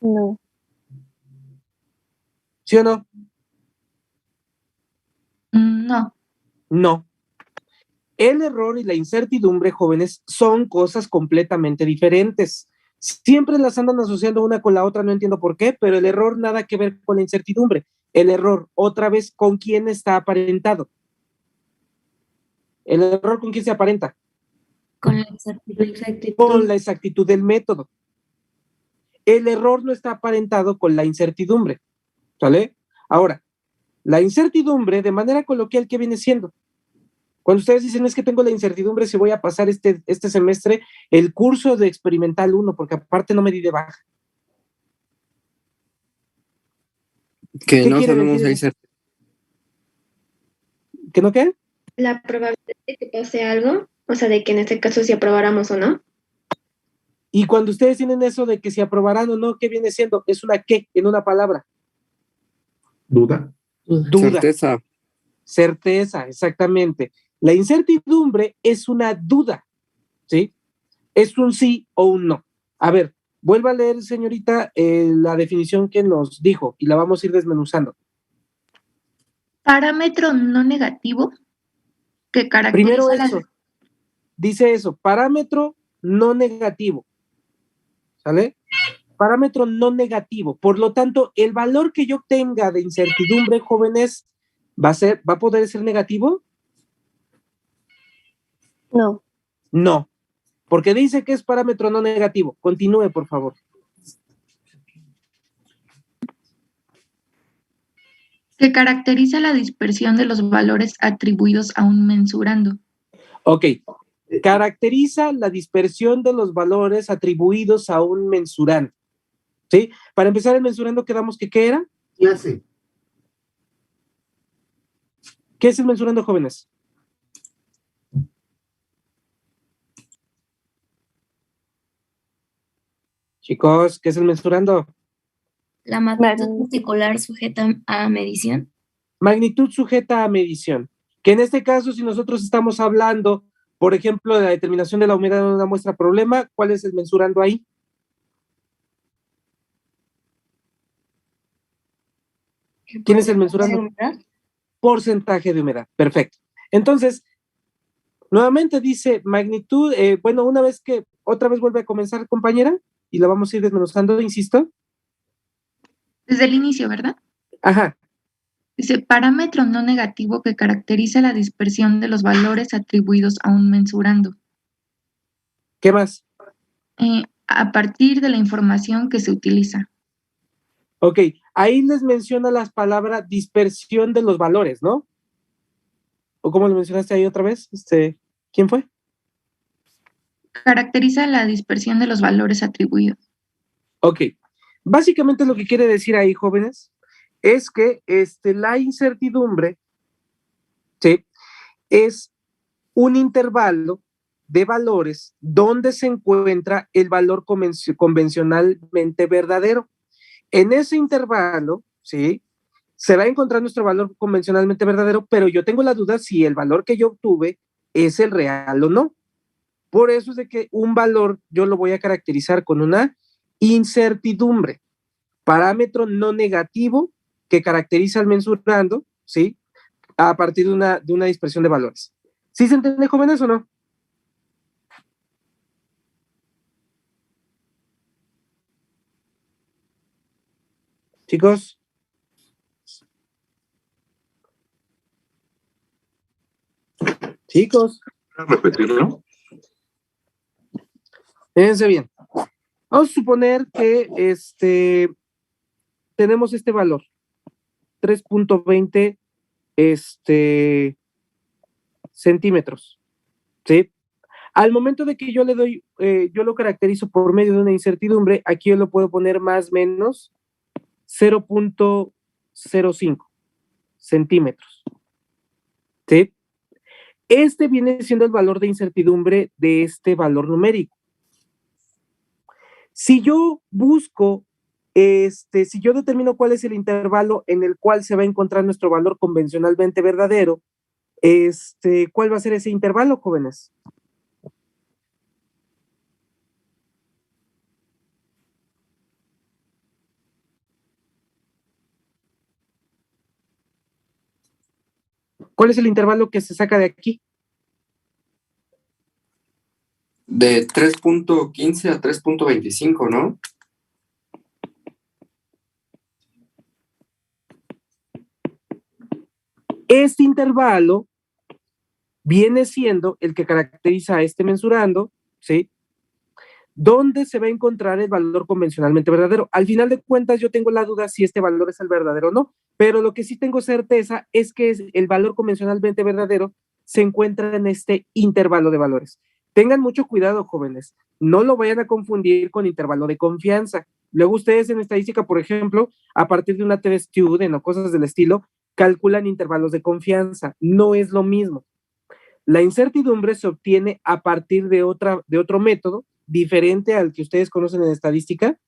Speaker 9: No,
Speaker 2: ¿Sí o no?
Speaker 7: No,
Speaker 2: No. El error y la incertidumbre, jóvenes, son cosas completamente diferentes. Siempre las andan asociando una con la otra, no entiendo por qué, pero el error nada que ver con la incertidumbre. El error, otra vez, ¿con quién está aparentado? ¿El error con quién se aparenta?
Speaker 5: Con la exactitud.
Speaker 2: Con la exactitud del método. El error no está aparentado con la incertidumbre. ¿Sale? Ahora, la incertidumbre, de manera coloquial, ¿qué viene siendo? Cuando ustedes dicen es que tengo la incertidumbre si voy a pasar este semestre el curso de experimental 1, porque aparte no me di de baja.
Speaker 1: Que
Speaker 2: ¿Qué
Speaker 1: no
Speaker 2: quiere
Speaker 1: sabemos
Speaker 2: decir
Speaker 1: ahí
Speaker 2: eso? ¿Que no qué?
Speaker 10: La probabilidad de que pase algo, o sea, de que en este caso si aprobáramos o no.
Speaker 2: Y cuando ustedes tienen eso de que si aprobarán o no, ¿qué viene siendo? Es una ¿qué? En una palabra.
Speaker 6: ¿Duda?
Speaker 2: Duda.
Speaker 1: Certeza.
Speaker 2: Certeza, exactamente. La incertidumbre es una duda, ¿sí? Es un sí o un no. A ver, vuelva a leer, señorita, la definición que nos dijo y la vamos a ir desmenuzando.
Speaker 7: Parámetro no negativo que
Speaker 2: Primero
Speaker 7: caracteriza
Speaker 2: eso, dice eso, parámetro no negativo, ¿sale? Parámetro no negativo. Por lo tanto, el valor que yo obtenga de incertidumbre, jóvenes, ¿va a poder ser negativo?
Speaker 9: No.
Speaker 2: No, porque dice que es parámetro no negativo. Continúe, por favor.
Speaker 7: que caracteriza la dispersión de los valores atribuidos a un mensurando.
Speaker 2: Ok, caracteriza la dispersión de los valores atribuidos a un mensurando. ¿Sí? Para empezar, el mensurando quedamos que ¿qué era?
Speaker 11: Clase.
Speaker 2: ¿Qué es el mensurando, jóvenes? Chicos, ¿qué es el mensurando?
Speaker 5: La magnitud particular sujeta a medición.
Speaker 2: Magnitud sujeta a medición. Que en este caso, si nosotros estamos hablando, por ejemplo, de la determinación de la humedad de una muestra problema, ¿cuál es el mensurando ahí? ¿Quién es el mensurando? Porcentaje de humedad. Perfecto. Entonces, nuevamente dice magnitud, bueno, una vez que otra vez vuelve a comenzar, compañera, y la vamos a ir desmenuzando, insisto.
Speaker 7: Desde el inicio, ¿verdad?
Speaker 2: Ajá.
Speaker 7: Dice parámetro no negativo que caracteriza la dispersión de los valores atribuidos a un mensurando.
Speaker 2: ¿Qué más?
Speaker 7: A partir de la información que se utiliza.
Speaker 2: Ok, ahí les menciona las palabras dispersión de los valores, ¿no? ¿O cómo lo mencionaste ahí otra vez? ¿Quién fue?
Speaker 7: Caracteriza la dispersión de los valores atribuidos.
Speaker 2: Ok, básicamente lo que quiere decir ahí, jóvenes, es que la incertidumbre, ¿sí?, es un intervalo de valores donde se encuentra el valor convencionalmente verdadero. En ese intervalo, ¿sí?, se va a encontrar nuestro valor convencionalmente verdadero, pero yo tengo la duda si el valor que yo obtuve es el real o no. Por eso es de que un valor yo lo voy a caracterizar con una incertidumbre, parámetro no negativo que caracteriza al mensurando, ¿sí?, a partir de una dispersión de valores. ¿Sí se entiende, jóvenes, o no? Chicos. Chicos.
Speaker 8: ¿Puedes repetirlo?
Speaker 2: Fíjense bien. Vamos a suponer que tenemos este valor, 3.20 centímetros, ¿sí? Al momento de que yo le doy, yo lo caracterizo por medio de una incertidumbre, aquí yo lo puedo poner más o menos 0.05 centímetros, ¿sí? Este viene siendo el valor de incertidumbre de este valor numérico. Si yo busco, si yo determino cuál es el intervalo en el cual se va a encontrar nuestro valor convencionalmente verdadero, ¿cuál va a ser ese intervalo, jóvenes? ¿Cuál es el intervalo que se saca de aquí?
Speaker 1: De 3.15 a 3.25, ¿no?
Speaker 2: Este intervalo viene siendo el que caracteriza a este mensurando, ¿sí?, donde se va a encontrar el valor convencionalmente verdadero. Al final de cuentas, yo tengo la duda si este valor es el verdadero o no, pero lo que sí tengo certeza es que el valor convencionalmente verdadero se encuentra en este intervalo de valores. Tengan mucho cuidado, jóvenes. No lo vayan a confundir con intervalo de confianza. Luego ustedes en estadística, por ejemplo, a partir de una test student o cosas del estilo, calculan intervalos de confianza. No es lo mismo. La incertidumbre se obtiene a partir de otro método diferente al que ustedes conocen en estadística,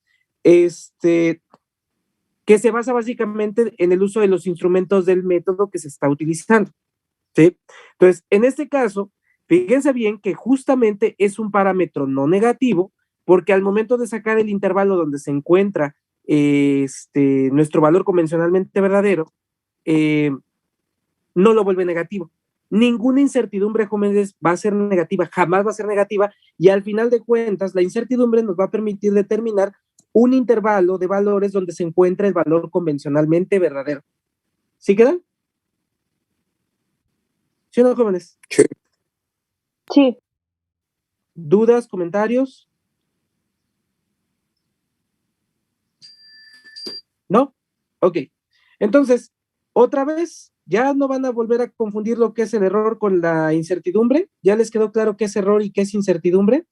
Speaker 2: que se basa básicamente en el uso de los instrumentos del método que se está utilizando, ¿sí? Entonces, en este caso, fíjense bien que justamente es un parámetro no negativo, porque al momento de sacar el intervalo donde se encuentra nuestro valor convencionalmente verdadero, no lo vuelve negativo. Ninguna incertidumbre, jóvenes, va a ser negativa, jamás va a ser negativa, y al final de cuentas, la incertidumbre nos va a permitir determinar un intervalo de valores donde se encuentra el valor convencionalmente verdadero. ¿Sí quedan? ¿Sí o no, jóvenes?
Speaker 1: Sí.
Speaker 9: Sí.
Speaker 2: ¿Dudas, comentarios? ¿No? Ok. Entonces, otra vez, ya no van a volver a confundir lo que es el error con la incertidumbre. ¿Ya les quedó claro qué es error y qué es incertidumbre?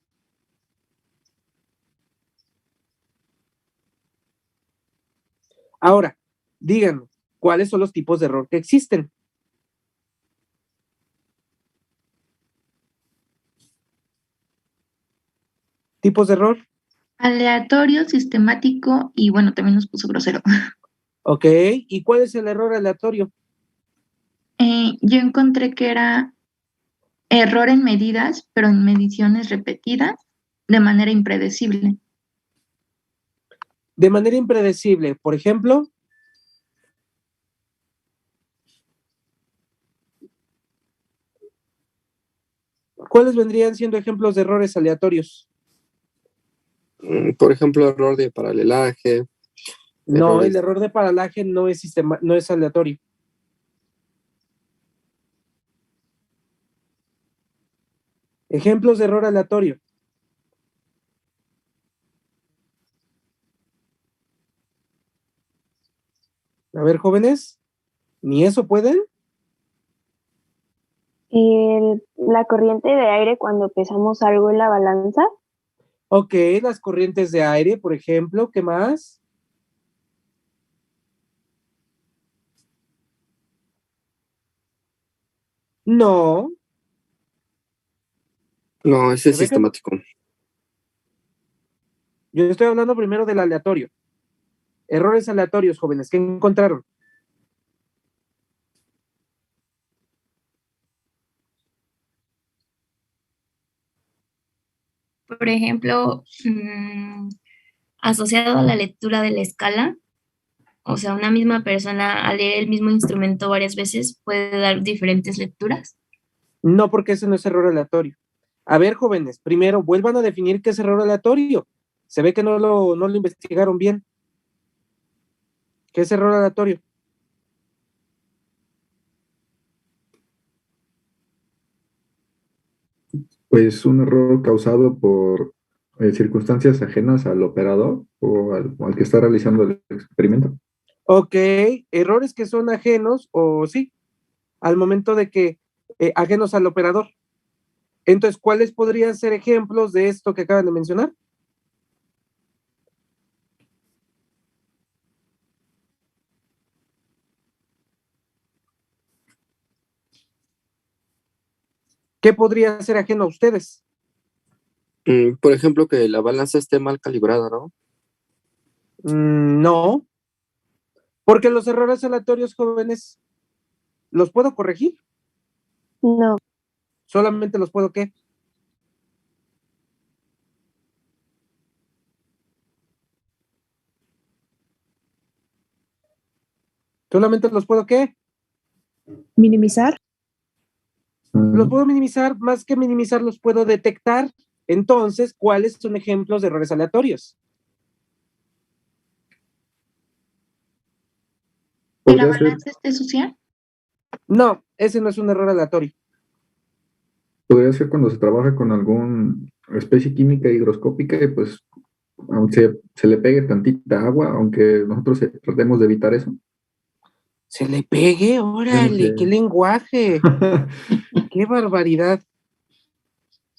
Speaker 2: Ahora, díganme, ¿cuáles son los tipos de error que existen? ¿Tipos de error?
Speaker 7: Aleatorio, sistemático y bueno, también nos puso grosero.
Speaker 2: Ok, ¿y cuál es el error aleatorio?
Speaker 7: Yo encontré que era error en medidas, pero en mediciones repetidas de manera impredecible.
Speaker 2: De manera impredecible, por ejemplo. ¿Cuáles vendrían siendo ejemplos de errores aleatorios?
Speaker 1: Por ejemplo, error de paralelaje.
Speaker 2: No, el
Speaker 1: errores-
Speaker 2: error de paralaje no es aleatorio. Ejemplos de error aleatorio. A ver, jóvenes, ¿ni eso pueden?
Speaker 9: La corriente de aire cuando pesamos algo en la balanza.
Speaker 2: Ok, las corrientes de aire, por ejemplo, ¿qué más? No,
Speaker 1: No, ese es
Speaker 2: ¿se ve que no?
Speaker 1: sistemático.
Speaker 2: Yo estoy hablando primero del aleatorio. Errores aleatorios, jóvenes, ¿qué encontraron?
Speaker 5: Por ejemplo, asociado a la lectura de la escala, o sea, una misma persona al leer el mismo instrumento varias veces puede dar diferentes lecturas.
Speaker 2: No, porque ese no es error aleatorio. A ver, jóvenes, primero vuelvan a definir qué es error aleatorio. Se ve que no lo investigaron bien. ¿Qué es error aleatorio?
Speaker 6: Pues un error causado por circunstancias ajenas al operador o al que está realizando el experimento.
Speaker 2: Ok, errores que son ajenos o sí, al momento de que ajenos al operador. Entonces, ¿cuáles podrían ser ejemplos de esto que acaban de mencionar? ¿Qué podría ser ajeno a ustedes?
Speaker 1: Por ejemplo, que la balanza esté mal calibrada, ¿no?
Speaker 2: No, porque los errores aleatorios, jóvenes, ¿los puedo corregir?
Speaker 9: No.
Speaker 2: Solamente los puedo, ¿qué? Solamente los puedo, ¿qué?
Speaker 3: Minimizar.
Speaker 2: Los puedo minimizar, más que minimizar, los puedo detectar. Entonces, ¿cuáles son ejemplos de errores aleatorios?
Speaker 7: ¿Que la
Speaker 6: Podría ser,
Speaker 7: balanza esté sucia?
Speaker 2: No, ese no es un error aleatorio.
Speaker 6: podría ser cuando se trabaja con alguna especie química higroscópica y pues aunque se le pegue tantita agua, aunque nosotros tratemos de evitar eso.
Speaker 2: Se le pegue, órale, qué lenguaje, qué barbaridad.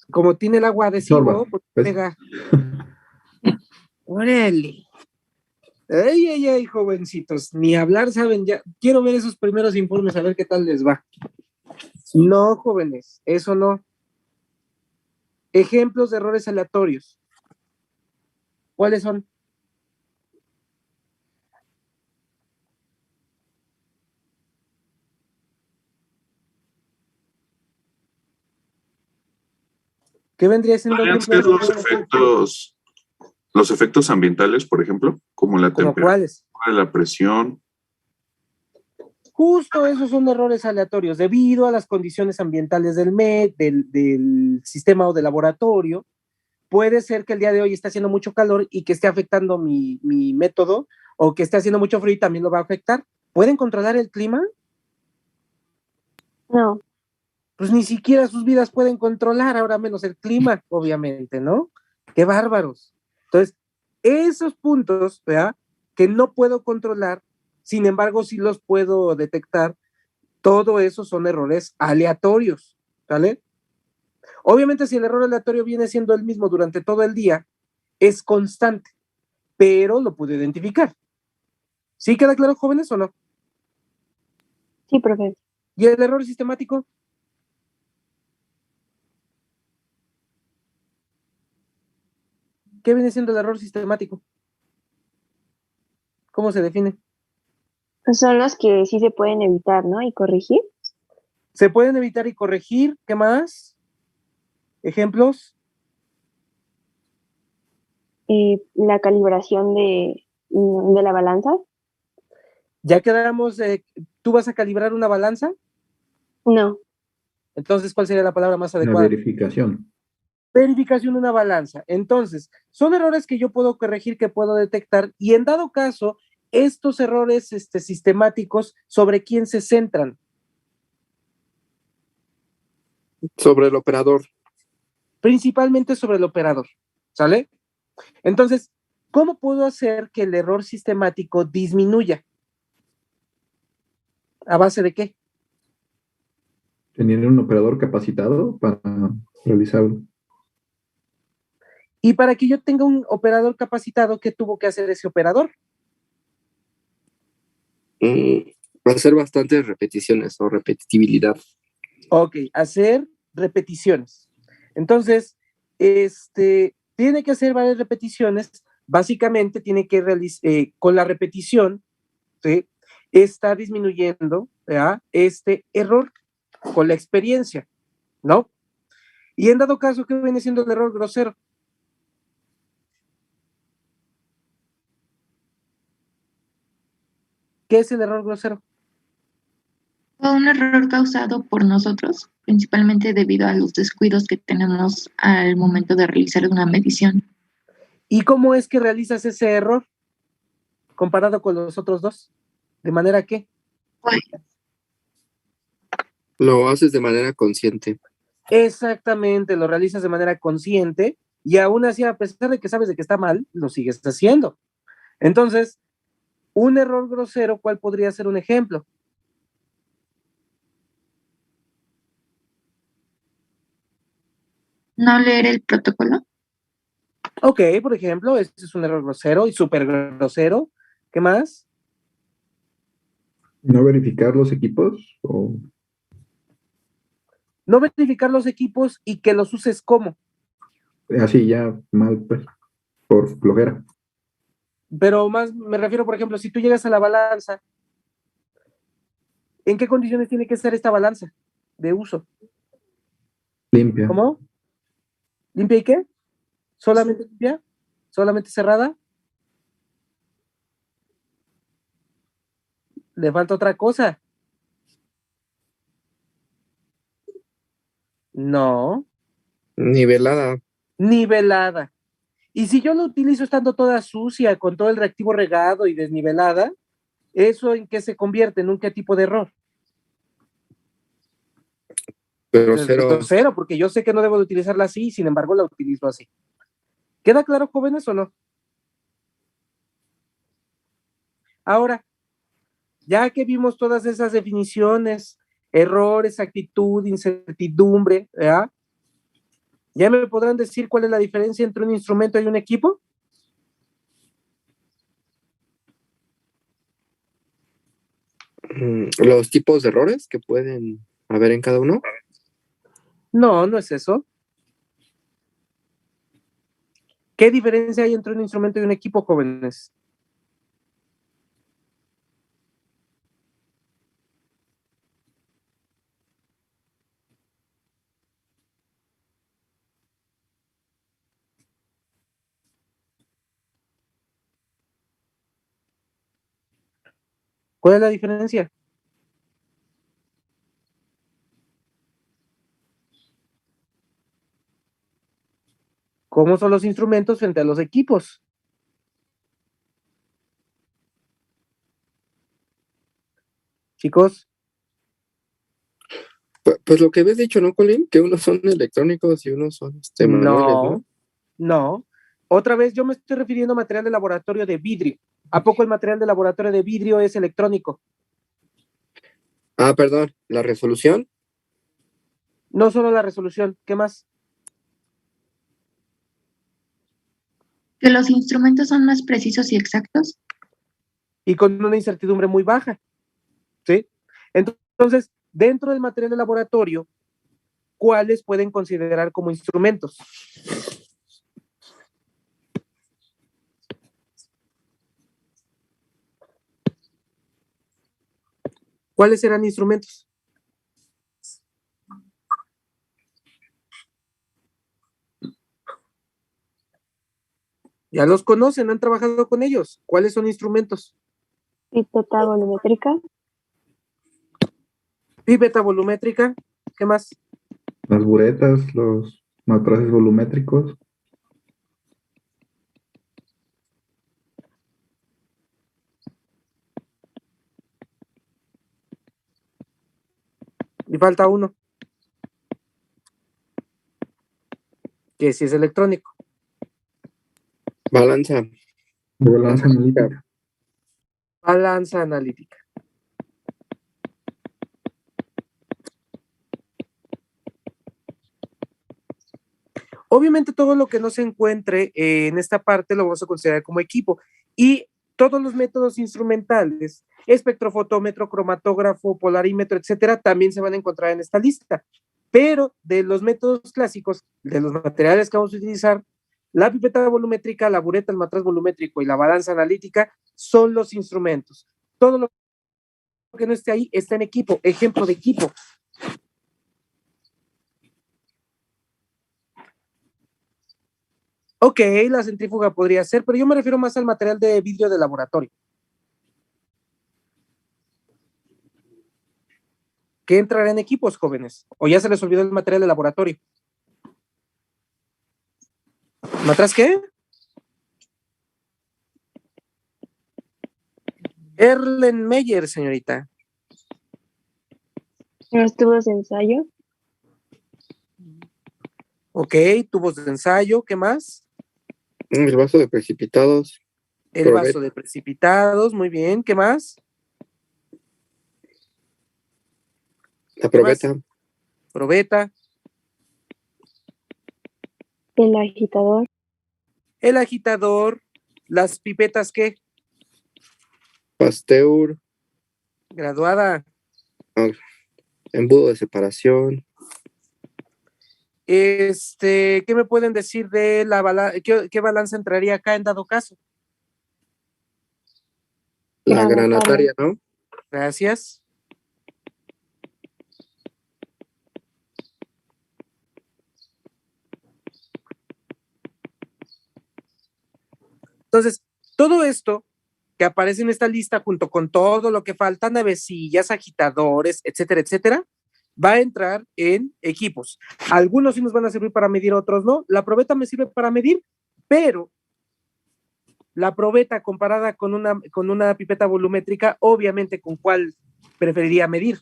Speaker 2: Como tiene el agua
Speaker 6: Sorba,
Speaker 2: adhesivo, pues
Speaker 6: pues.
Speaker 2: pega. Órale. Ay, ay, ay, jovencitos, ni hablar saben ya. Quiero ver esos primeros informes, a ver qué tal les va. No, jóvenes, eso no. Ejemplos de errores aleatorios. ¿Cuáles son? ¿Qué vendría siendo
Speaker 8: Podrían
Speaker 2: ejemplo
Speaker 8: ser
Speaker 2: de error aleatorio?
Speaker 8: los efectos ambientales, por ejemplo, como la
Speaker 2: ¿Como
Speaker 8: temperatura,
Speaker 2: cuáles?
Speaker 8: la presión.
Speaker 2: Justo esos son errores aleatorios debido a las condiciones ambientales del sistema o del laboratorio. Puede ser que el día de hoy esté haciendo mucho calor y que esté afectando mi método, o que esté haciendo mucho frío y también lo va a afectar. ¿Pueden controlar el clima?
Speaker 9: No,
Speaker 2: Pues ni siquiera sus vidas pueden controlar, ahora menos el clima, obviamente, ¿no? Qué bárbaros. Entonces, esos puntos, ¿verdad? Que no puedo controlar, sin embargo, sí los puedo detectar. Todo eso son errores aleatorios, ¿vale? Obviamente, si el error aleatorio viene siendo el mismo durante todo el día, es constante, pero lo puedo identificar. ¿Sí queda claro, jóvenes, o no?
Speaker 9: sí, profe.
Speaker 2: ¿Y el error sistemático? ¿Qué viene siendo el error sistemático? ¿Cómo se define?
Speaker 9: Son los que sí se pueden evitar, ¿no? Y corregir.
Speaker 2: Se pueden evitar y corregir. ¿Qué más? ¿Ejemplos?
Speaker 9: La calibración de la balanza.
Speaker 2: Ya quedamos, ¿tú vas a calibrar una balanza?
Speaker 9: No,
Speaker 2: Entonces, ¿cuál sería la palabra más
Speaker 6: La
Speaker 2: adecuada?
Speaker 6: verificación.
Speaker 2: Verificación de una balanza. Entonces, son errores que yo puedo corregir, que puedo detectar, y en dado caso, estos errores sistemáticos, ¿sobre quién se centran?
Speaker 1: Sobre el operador.
Speaker 2: Principalmente sobre el operador, ¿sale? Entonces, ¿cómo puedo hacer que el error sistemático disminuya? ¿A base de qué?
Speaker 6: Tener un operador capacitado para realizarlo.
Speaker 2: Y para que yo tenga un operador capacitado, ¿qué tuvo que hacer ese operador?
Speaker 1: Hacer bastantes repeticiones o repetitividad.
Speaker 2: Ok, hacer repeticiones. Entonces, tiene que hacer varias repeticiones. Básicamente tiene que realizar, con la repetición, ¿sí? Está disminuyendo, ¿verdad? Este error con la experiencia, ¿no? Y en dado caso, ¿qué viene siendo el error grosero? ¿Qué es el error grosero?
Speaker 7: Fue un error causado por nosotros, principalmente debido a los descuidos que tenemos al momento de realizar una medición.
Speaker 2: ¿Y cómo es que realizas ese error comparado con los otros dos? ¿De manera que?
Speaker 7: Pues,
Speaker 1: Lo haces de manera consciente.
Speaker 2: Exactamente, lo realizas de manera consciente y aún así, a pesar de que sabes de que está mal, lo sigues haciendo. Entonces, un error grosero, ¿cuál podría ser un ejemplo?
Speaker 7: no leer el protocolo.
Speaker 2: Ok, por ejemplo, este es un error grosero y súper grosero. ¿Qué más?
Speaker 6: No verificar los equipos o
Speaker 2: No verificar los equipos y que los uses como.
Speaker 6: así ya mal, pues, por flojera.
Speaker 2: Pero más me refiero, por ejemplo, si tú llegas a la balanza, ¿en qué condiciones tiene que estar esta balanza de uso?
Speaker 6: Limpia.
Speaker 2: ¿Cómo? ¿Limpia y qué? ¿Solamente limpia? ¿Solamente cerrada? Le falta otra cosa. No,
Speaker 1: Nivelada.
Speaker 2: nivelada. Y si yo lo utilizo estando toda sucia, con todo el reactivo regado y desnivelada, ¿eso en qué se convierte? ¿En un qué tipo de error?
Speaker 1: Pero
Speaker 2: Entonces,
Speaker 1: cero.
Speaker 2: grosero, porque yo sé que no debo de utilizarla así, sin embargo la utilizo así. ¿Queda claro, jóvenes, o no? Ahora, ya que vimos todas esas definiciones, errores, actitud, incertidumbre, ¿verdad? ¿Ya me podrán decir cuál es la diferencia entre un instrumento y un equipo?
Speaker 1: Los tipos de errores que pueden haber en cada uno.
Speaker 2: No, no es eso. ¿Qué diferencia hay entre un instrumento y un equipo, jóvenes? ¿Cuál es la diferencia? ¿Cómo son los instrumentos frente a los equipos? Chicos,
Speaker 1: Pues lo que habías dicho, ¿no, Colin? Que unos son electrónicos y unos son manuales, ¿no?
Speaker 2: no. Otra vez yo me estoy refiriendo a material de laboratorio de vidrio. ¿A poco el material de laboratorio de vidrio es electrónico?
Speaker 1: Ah, perdón, la resolución.
Speaker 2: No solo la resolución, ¿qué más?
Speaker 7: Que los instrumentos son más precisos y exactos.
Speaker 2: Y con una incertidumbre muy baja, ¿sí? Entonces, dentro del material de laboratorio, ¿cuáles pueden considerar como instrumentos? ¿Cuáles eran instrumentos? Ya los conocen, han trabajado con ellos. ¿Cuáles son instrumentos?
Speaker 9: Pipeta volumétrica.
Speaker 2: Pipeta volumétrica. ¿Qué más?
Speaker 6: Las buretas, los matraces volumétricos.
Speaker 2: Y falta uno, que sí es electrónico.
Speaker 1: Balanza.
Speaker 6: Balanza analítica.
Speaker 2: Balanza analítica. Obviamente todo lo que no se encuentre en esta parte lo vamos a considerar como equipo. Y todos los métodos instrumentales, espectrofotómetro, cromatógrafo, polarímetro, etcétera, también se van a encontrar en esta lista. Pero de los métodos clásicos, de los materiales que vamos a utilizar, la pipeta volumétrica, la bureta, el matraz volumétrico y la balanza analítica son los instrumentos. Todo lo que no esté ahí está en equipo. Ejemplo de equipo. Ok, la centrífuga podría ser, pero yo me refiero más al material de vidrio de laboratorio. ¿Qué entrará en equipos, jóvenes? ¿O ya se les olvidó el material de laboratorio? ¿Matraz qué? Erlenmeyer, señorita.
Speaker 9: Los tubos de ensayo.
Speaker 2: Ok, tubos de ensayo, ¿qué más?
Speaker 1: El vaso de precipitados.
Speaker 2: El
Speaker 1: Probeta.
Speaker 2: vaso de precipitados, muy bien, ¿qué más?
Speaker 1: La
Speaker 2: ¿Qué más?
Speaker 1: probeta.
Speaker 2: Probeta.
Speaker 9: El agitador.
Speaker 2: El agitador. Las pipetas, ¿qué?
Speaker 1: Pasteur.
Speaker 2: Graduada.
Speaker 1: Embudo de separación.
Speaker 2: ¿Qué me pueden decir de la balanza? ¿Qué balanza entraría acá en dado caso?
Speaker 1: La
Speaker 9: Granataria.
Speaker 1: granataria, ¿no?
Speaker 2: Gracias. Entonces, todo esto que aparece en esta lista junto con todo lo que falta, navecillas, agitadores, etcétera, etcétera, va a entrar en equipos. Algunos sí nos van a servir para medir, otros no. La probeta me sirve para medir, pero la probeta comparada con una pipeta volumétrica, obviamente, ¿con cuál preferiría medir?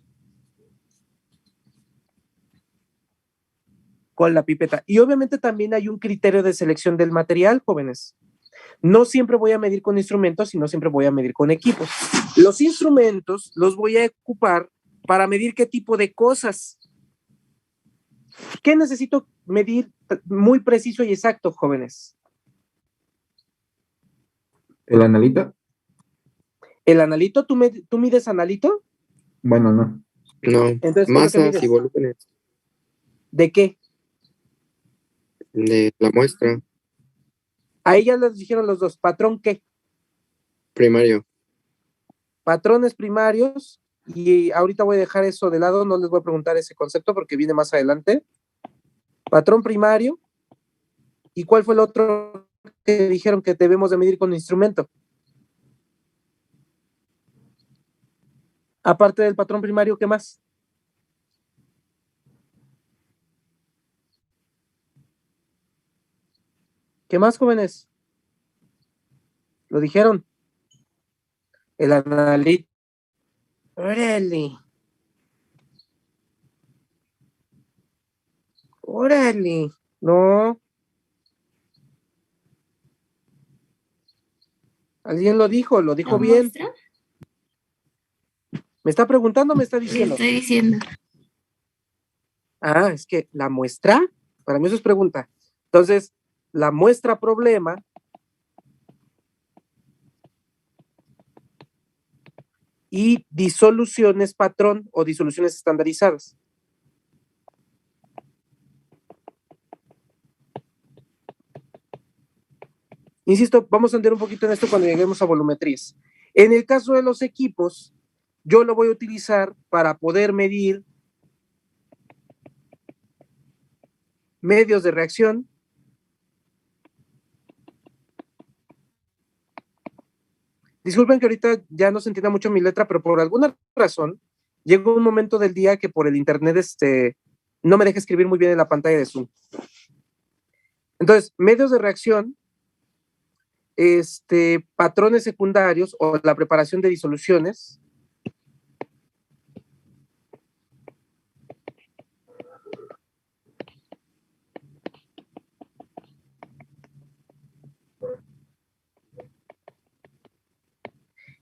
Speaker 2: Con la pipeta. Y obviamente también hay un criterio de selección del material, jóvenes. No siempre voy a medir con instrumentos, sino siempre voy a medir con equipos. Los instrumentos los voy a ocupar para medir qué tipo de cosas. ¿Qué necesito medir muy preciso y exacto, jóvenes?
Speaker 6: ¿El analita?
Speaker 2: ¿El analito? ¿Tú mides analito?
Speaker 6: Bueno, no.
Speaker 1: No.
Speaker 2: Entonces, ¿qué es lo que
Speaker 1: Masas
Speaker 2: mides?
Speaker 1: y volúmenes
Speaker 2: ¿De qué?
Speaker 1: de la muestra.
Speaker 2: Ahí ya les dijeron los dos. ¿Patrón qué?
Speaker 1: Primario.
Speaker 2: Patrones primarios. Y ahorita voy a dejar eso de lado, no les voy a preguntar ese concepto porque viene más adelante. Patrón primario. ¿Y cuál fue el otro que dijeron que debemos de medir con instrumento? Aparte del patrón primario, ¿qué más? ¿Qué más, jóvenes? ¿Lo dijeron? El analítico. Órale. Órale. No. Alguien lo dijo
Speaker 5: ¿La
Speaker 2: bien.
Speaker 5: muestra?
Speaker 2: ¿Me está preguntando o me está
Speaker 5: Le
Speaker 2: diciendo?
Speaker 5: estoy diciendo.
Speaker 2: Ah, es que la muestra, para mí eso es pregunta. Entonces, la muestra problema y disoluciones patrón o disoluciones estandarizadas. Insisto, vamos a andar un poquito en esto cuando lleguemos a volumetrías. En el caso de los equipos, yo lo voy a utilizar para poder medir medios de reacción, disculpen que ahorita ya no se entienda mucho mi letra, pero por alguna razón llegó un momento del día que por el internet no me deja escribir muy bien en la pantalla de Zoom. Entonces, medios de reacción, patrones secundarios o la preparación de disoluciones.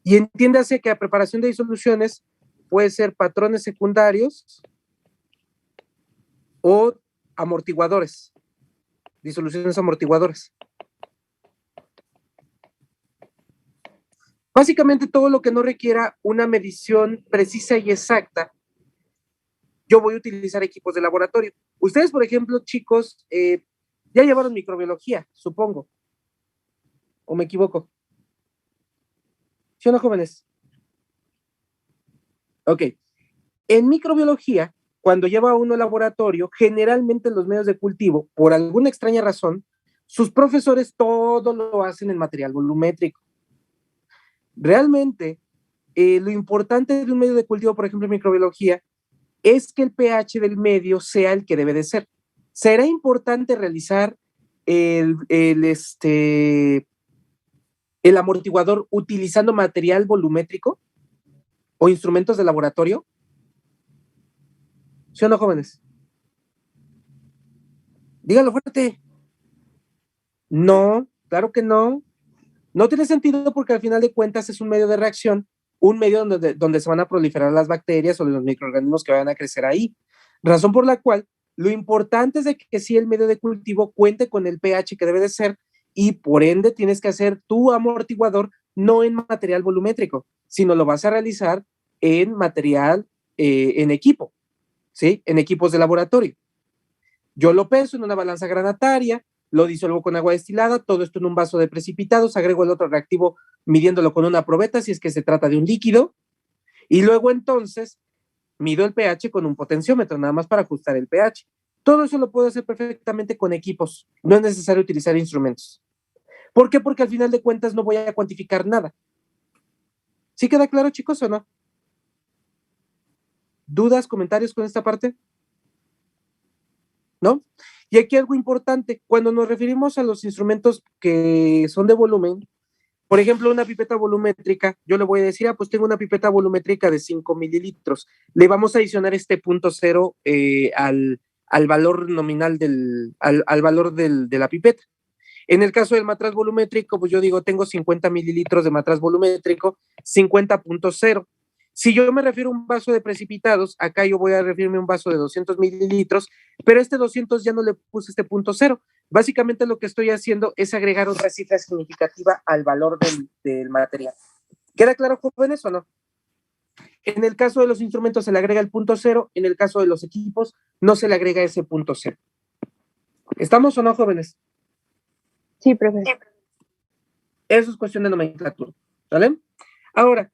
Speaker 2: Y entiéndase que la preparación de disoluciones puede ser patrones secundarios o amortiguadores, disoluciones amortiguadoras. Básicamente todo lo que no requiera una medición precisa y exacta, yo voy a utilizar equipos de laboratorio. Ustedes, por ejemplo, chicos, ya llevaron microbiología, supongo. ¿O me equivoco? ¿Sí o no, jóvenes? Ok. En microbiología, cuando lleva uno al laboratorio, generalmente en los medios de cultivo, por alguna extraña razón, sus profesores todo lo hacen en material volumétrico. Realmente, lo importante de un medio de cultivo, por ejemplo, en microbiología, es que el pH del medio sea el que debe de ser. ¿Será importante realizar el amortiguador utilizando material volumétrico o instrumentos de laboratorio? ¿Sí o no, jóvenes? Díganlo fuerte. No, claro que no. No tiene sentido porque al final de cuentas es un medio de reacción, un medio donde se van a proliferar las bacterias o los microorganismos que van a crecer ahí. Razón por la cual lo importante es de que sí el medio de cultivo cuente con el pH que debe de ser y por ende tienes que hacer tu amortiguador no en material volumétrico, sino lo vas a realizar en material, en equipo, ¿sí? En equipos de laboratorio. Yo lo peso en una balanza granataria, lo disuelvo con agua destilada, todo esto en un vaso de precipitados, agrego el otro reactivo midiéndolo con una probeta si es que se trata de un líquido, y luego entonces mido el pH con un potenciómetro, nada más para ajustar el pH. Todo eso lo puedo hacer perfectamente con equipos, no es necesario utilizar instrumentos. ¿Por qué? Porque al final de cuentas no voy a cuantificar nada. ¿Sí queda claro, chicos, o no? ¿Dudas, comentarios con esta parte? ¿No? Y aquí algo importante, cuando nos referimos a los instrumentos que son de volumen, por ejemplo, una pipeta volumétrica, yo le voy a decir, pues tengo una pipeta volumétrica de 5 mililitros. Le vamos a adicionar este punto cero al valor nominal al valor de la pipeta. En el caso del matraz volumétrico, pues yo digo, tengo 50 mililitros de matraz volumétrico, 50.0. Si yo me refiero a un vaso de precipitados, acá yo voy a referirme a un vaso de 200 mililitros, pero este 200 ya no le puse este punto cero. Básicamente lo que estoy haciendo es agregar otra cifra significativa al valor del material. ¿Queda claro, jóvenes, o no? En el caso de los instrumentos se le agrega el punto cero, en el caso de los equipos no se le agrega ese punto cero. ¿Estamos o no, jóvenes?
Speaker 9: Sí, profesor.
Speaker 2: Eso es cuestión de nomenclatura, ¿vale? Ahora,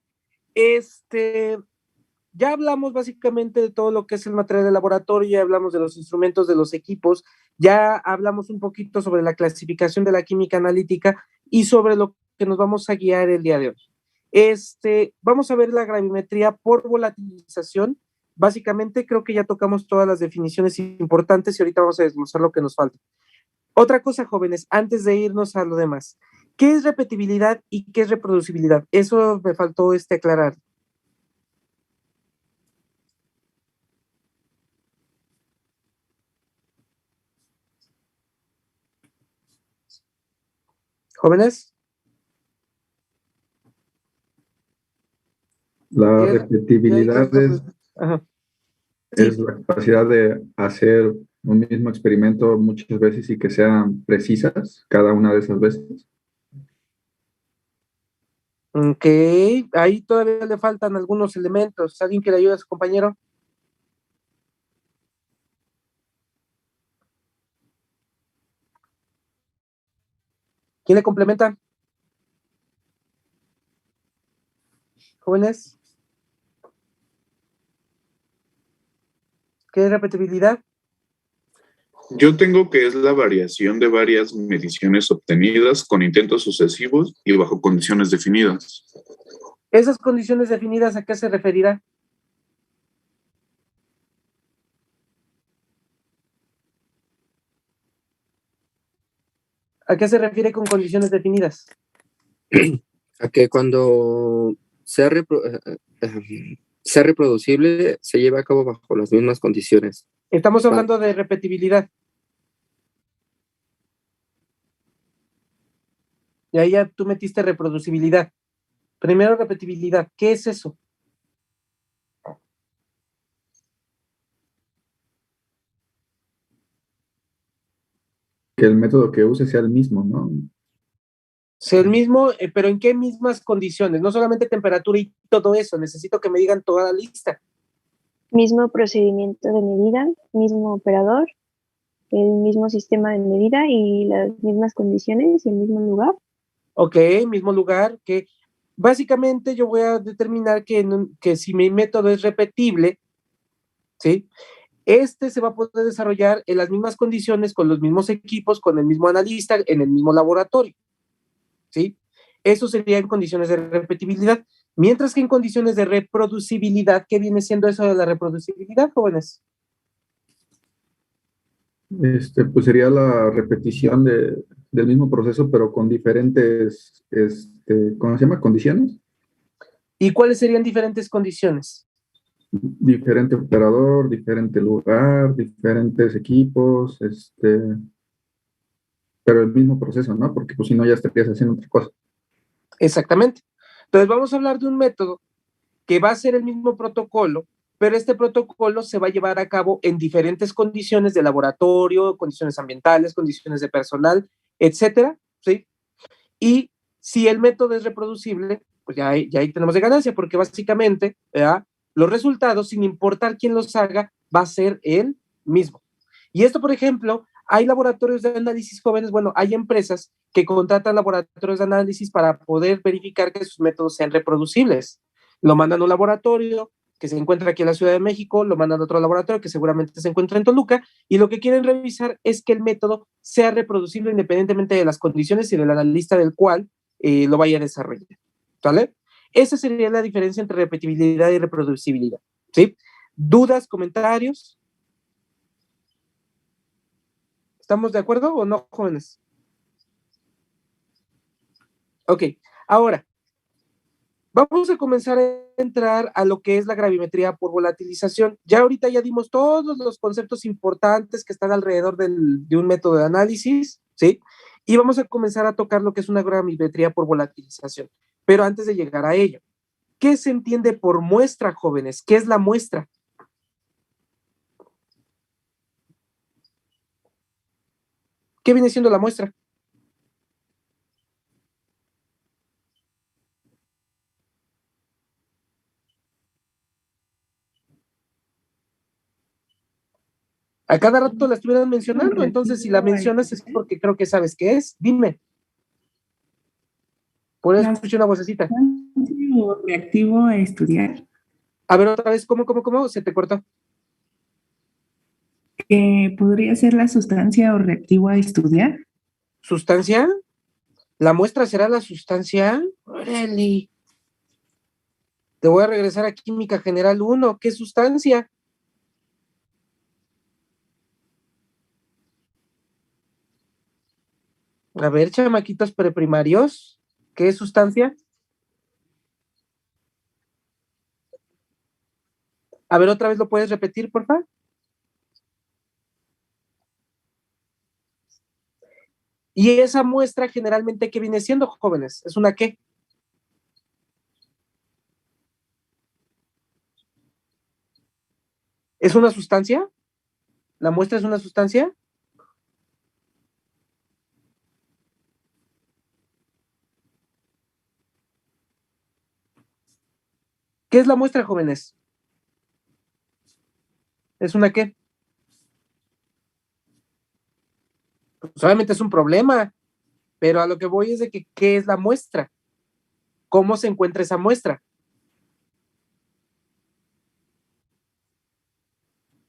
Speaker 2: ya hablamos básicamente de todo lo que es el material de laboratorio, ya hablamos de los instrumentos, de los equipos, ya hablamos un poquito sobre la clasificación de la química analítica y sobre lo que nos vamos a guiar el día de hoy. Vamos a ver la gravimetría por volatilización. Básicamente creo que ya tocamos todas las definiciones importantes y ahorita vamos a desglosar lo que nos falta. Otra cosa, jóvenes, antes de irnos a lo demás. ¿Qué es repetibilidad y qué es reproducibilidad? Eso me faltó aclarar. ¿Jóvenes?
Speaker 6: La
Speaker 2: ¿Qué es-
Speaker 6: repetibilidad
Speaker 2: qué es- Ajá.
Speaker 6: es la capacidad de hacer un mismo experimento muchas veces y que sean precisas cada una de esas veces.
Speaker 2: Ok, ahí todavía le faltan algunos elementos. ¿Alguien que le ayude a su compañero? ¿Quién le complementa? ¿Jóvenes? ¿Qué es repetibilidad?
Speaker 8: Yo tengo que es la variación de varias mediciones obtenidas con intentos sucesivos y bajo condiciones definidas.
Speaker 2: ¿Esas condiciones definidas a qué se referirá? ¿A qué se refiere con condiciones definidas?
Speaker 1: A que cuando sea, sea reproducible, se lleve a cabo bajo las mismas condiciones.
Speaker 2: Estamos hablando de repetibilidad. Y ahí ya tú metiste reproducibilidad. Primero repetibilidad. ¿Qué es eso?
Speaker 6: Que el método que use sea el mismo, ¿no?
Speaker 2: Sea el mismo, pero ¿en qué mismas condiciones? No solamente temperatura y todo eso. Necesito que me digan toda la lista.
Speaker 9: Mismo procedimiento de medida, mismo operador, el mismo sistema de medida y las mismas condiciones y el mismo lugar.
Speaker 2: Ok, mismo lugar, que básicamente yo voy a determinar que si mi método es repetible, ¿sí? Se va a poder desarrollar en las mismas condiciones, con los mismos equipos, con el mismo analista, en el mismo laboratorio, ¿sí? Eso sería en condiciones de repetibilidad. Mientras que en condiciones de reproducibilidad, ¿qué viene siendo eso de la reproducibilidad, jóvenes?
Speaker 6: Pues sería la repetición del mismo proceso, pero con diferentes, ¿cómo se llama? Condiciones.
Speaker 2: ¿Y cuáles serían diferentes condiciones?
Speaker 6: Diferente operador, diferente lugar, diferentes equipos, pero el mismo proceso, ¿no? Porque pues si no ya estarías haciendo otra cosa.
Speaker 2: Exactamente. Entonces vamos a hablar de un método que va a ser el mismo protocolo, pero este protocolo se va a llevar a cabo en diferentes condiciones de laboratorio, condiciones ambientales, condiciones de personal, etcétera, ¿sí? Y si el método es reproducible, pues ya ahí tenemos de ganancia, porque básicamente, ¿verdad? Los resultados, sin importar quién los haga, va a ser el mismo. Y esto, por ejemplo, hay laboratorios de análisis jóvenes, bueno, hay empresas que contratan laboratorios de análisis para poder verificar que sus métodos sean reproducibles. Lo mandan a un laboratorio que se encuentra aquí en la Ciudad de México, lo mandan a otro laboratorio que seguramente se encuentra en Toluca, y lo que quieren revisar es que el método sea reproducible independientemente de las condiciones y del analista del cual lo vaya a desarrollar. ¿Vale? Esa sería la diferencia entre repetibilidad y reproducibilidad. ¿Sí? ¿Dudas, comentarios? ¿Estamos de acuerdo o no, jóvenes? Ok, ahora, vamos a comenzar a entrar a lo que es la gravimetría por volatilización. Ya ahorita ya dimos todos los conceptos importantes que están alrededor de un método de análisis, ¿sí? Y vamos a comenzar a tocar lo que es una gravimetría por volatilización. Pero antes de llegar a ello, ¿qué se entiende por muestra, jóvenes? ¿Qué es la muestra? ¿Qué viene siendo la muestra? A cada rato la estuvieran mencionando, entonces si la mencionas es porque creo que sabes qué es. Dime. Por eso escuché una vocecita.
Speaker 3: Reactivo a estudiar.
Speaker 2: A ver, otra vez, ¿cómo? Se te cortó.
Speaker 3: ¿Podría ser la sustancia o reactivo a estudiar?
Speaker 2: ¿Sustancia? ¿La muestra será la sustancia? Órale. Te voy a regresar a Química General 1. ¿Qué sustancia? A ver, chamaquitos preprimarios, ¿qué sustancia? A ver, otra vez lo puedes repetir, por favor. Y esa muestra generalmente, ¿qué viene siendo, jóvenes? ¿Es una qué? ¿Es una sustancia? ¿La muestra es una sustancia? ¿Qué es la muestra, jóvenes? ¿Es una qué? Pues obviamente es un problema, pero a lo que voy es de que ¿qué es la muestra? ¿Cómo se encuentra esa muestra?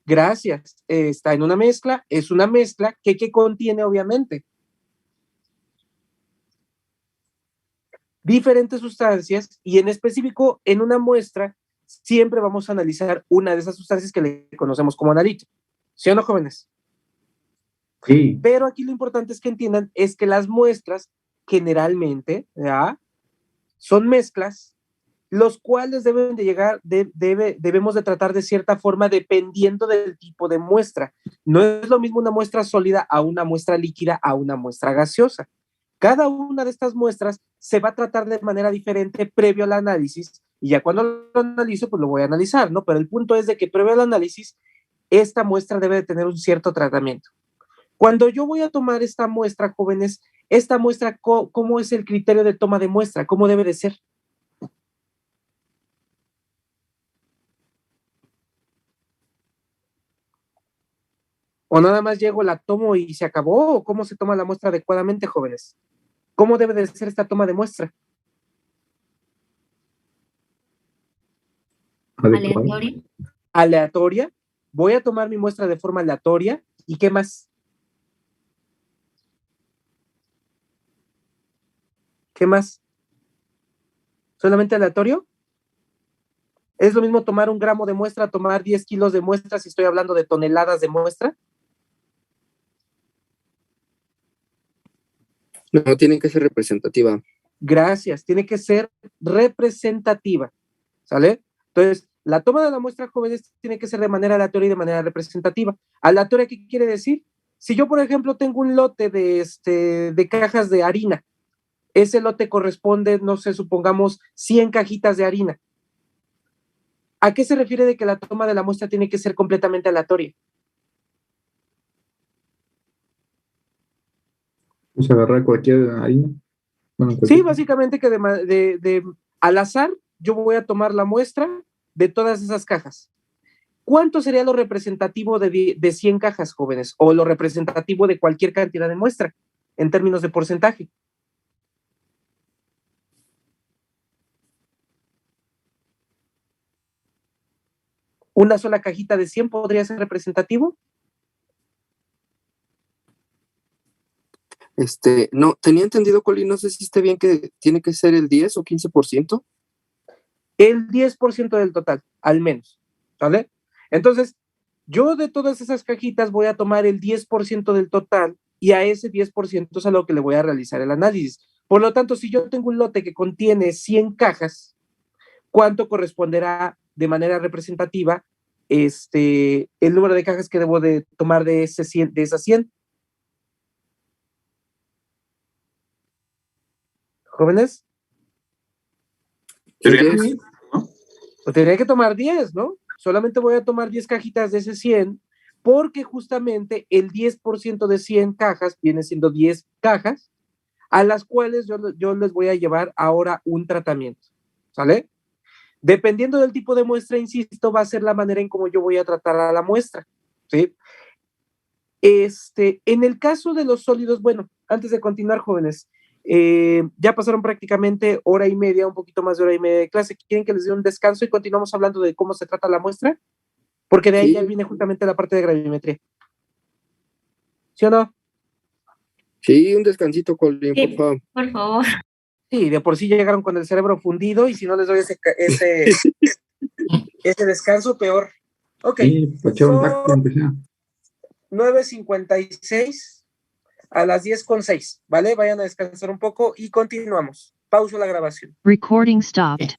Speaker 2: Gracias. Está en una mezcla, es una mezcla que contiene obviamente diferentes sustancias y en específico en una muestra siempre vamos a analizar una de esas sustancias que le conocemos como analito. ¿Sí o no, jóvenes?
Speaker 6: Sí.
Speaker 2: Pero aquí lo importante es que entiendan es que las muestras generalmente ¿ya? Son mezclas, los cuales deben de llegar, debemos de tratar de cierta forma dependiendo del tipo de muestra. No es lo mismo una muestra sólida a una muestra líquida a una muestra gaseosa. Cada una de estas muestras se va a tratar de manera diferente previo al análisis y ya cuando lo analizo, pues lo voy a analizar, ¿no? Pero el punto es de que previo al análisis, esta muestra debe de tener un cierto tratamiento. Cuando yo voy a tomar esta muestra, jóvenes, esta muestra, ¿cómo es el criterio de toma de muestra? ¿Cómo debe de ser? ¿O nada más llego, la tomo y se acabó? ¿O cómo se toma la muestra adecuadamente, jóvenes? ¿Cómo debe de ser esta toma de muestra?
Speaker 5: Aleatoria.
Speaker 2: Aleatoria. Voy a tomar mi muestra de forma aleatoria. ¿Y qué más? ¿Qué más? ¿Solamente aleatorio? ¿Es lo mismo tomar 1 gramo de muestra, tomar 10 kilos de muestra si estoy hablando de toneladas de muestra?
Speaker 1: No, tiene que ser representativa.
Speaker 2: Gracias, tiene que ser representativa, ¿sale? Entonces, la toma de la muestra, jóvenes, tiene que ser de manera aleatoria y de manera representativa. ¿Aleatoria qué quiere decir? Si yo, por ejemplo, tengo un lote de cajas de harina, ese lote corresponde, no sé, supongamos 100 cajitas de harina. ¿A qué se refiere de que la toma de la muestra tiene que ser completamente aleatoria?
Speaker 6: Pues agarrar cualquier harina. Bueno,
Speaker 2: Sí, básicamente que al azar yo voy a tomar la muestra de todas esas cajas. ¿Cuánto sería lo representativo de 100 cajas, jóvenes? O lo representativo de cualquier cantidad de muestra, en términos de porcentaje. ¿Una sola cajita de 100 podría ser representativo?
Speaker 1: No, tenía entendido, Coli, no sé si esté bien que tiene que ser el 10 o 15%.
Speaker 2: El 10% del total, al menos, ¿vale? Entonces, yo de todas esas cajitas voy a tomar el 10% del total y a ese 10% es a lo que le voy a realizar el análisis. Por lo tanto, si yo tengo un lote que contiene 100 cajas, ¿cuánto corresponderá de manera representativa el número de cajas que debo de tomar de esas 100? ¿Jóvenes?
Speaker 1: ¿10?
Speaker 2: Pues tendría que tomar 10, ¿no? Solamente voy a tomar 10 cajitas de ese 100 porque justamente el 10% de 100 cajas viene siendo 10 cajas a las cuales yo les voy a llevar ahora un tratamiento, ¿sale? Dependiendo del tipo de muestra, insisto, va a ser la manera en cómo yo voy a tratar a la muestra, ¿sí? En el caso de los sólidos, bueno, antes de continuar, jóvenes, ya pasaron prácticamente 1:30, un poquito más de 1:30 de clase. ¿Quieren que les dé un descanso y continuamos hablando de cómo se trata la muestra? Porque de ahí ya viene justamente la parte de gravimetría. ¿Sí o no?
Speaker 1: Sí, un descansito, Colin, por favor.
Speaker 5: Por favor.
Speaker 2: Sí, de por sí llegaron con el cerebro fundido y si no les doy ese descanso, peor. Ok.
Speaker 6: Sí, para echar un taco, aunque sea.
Speaker 2: 9:56. a las 10:06, ¿vale? Vayan a descansar un poco y continuamos. Pauso la grabación.
Speaker 11: Recording stopped.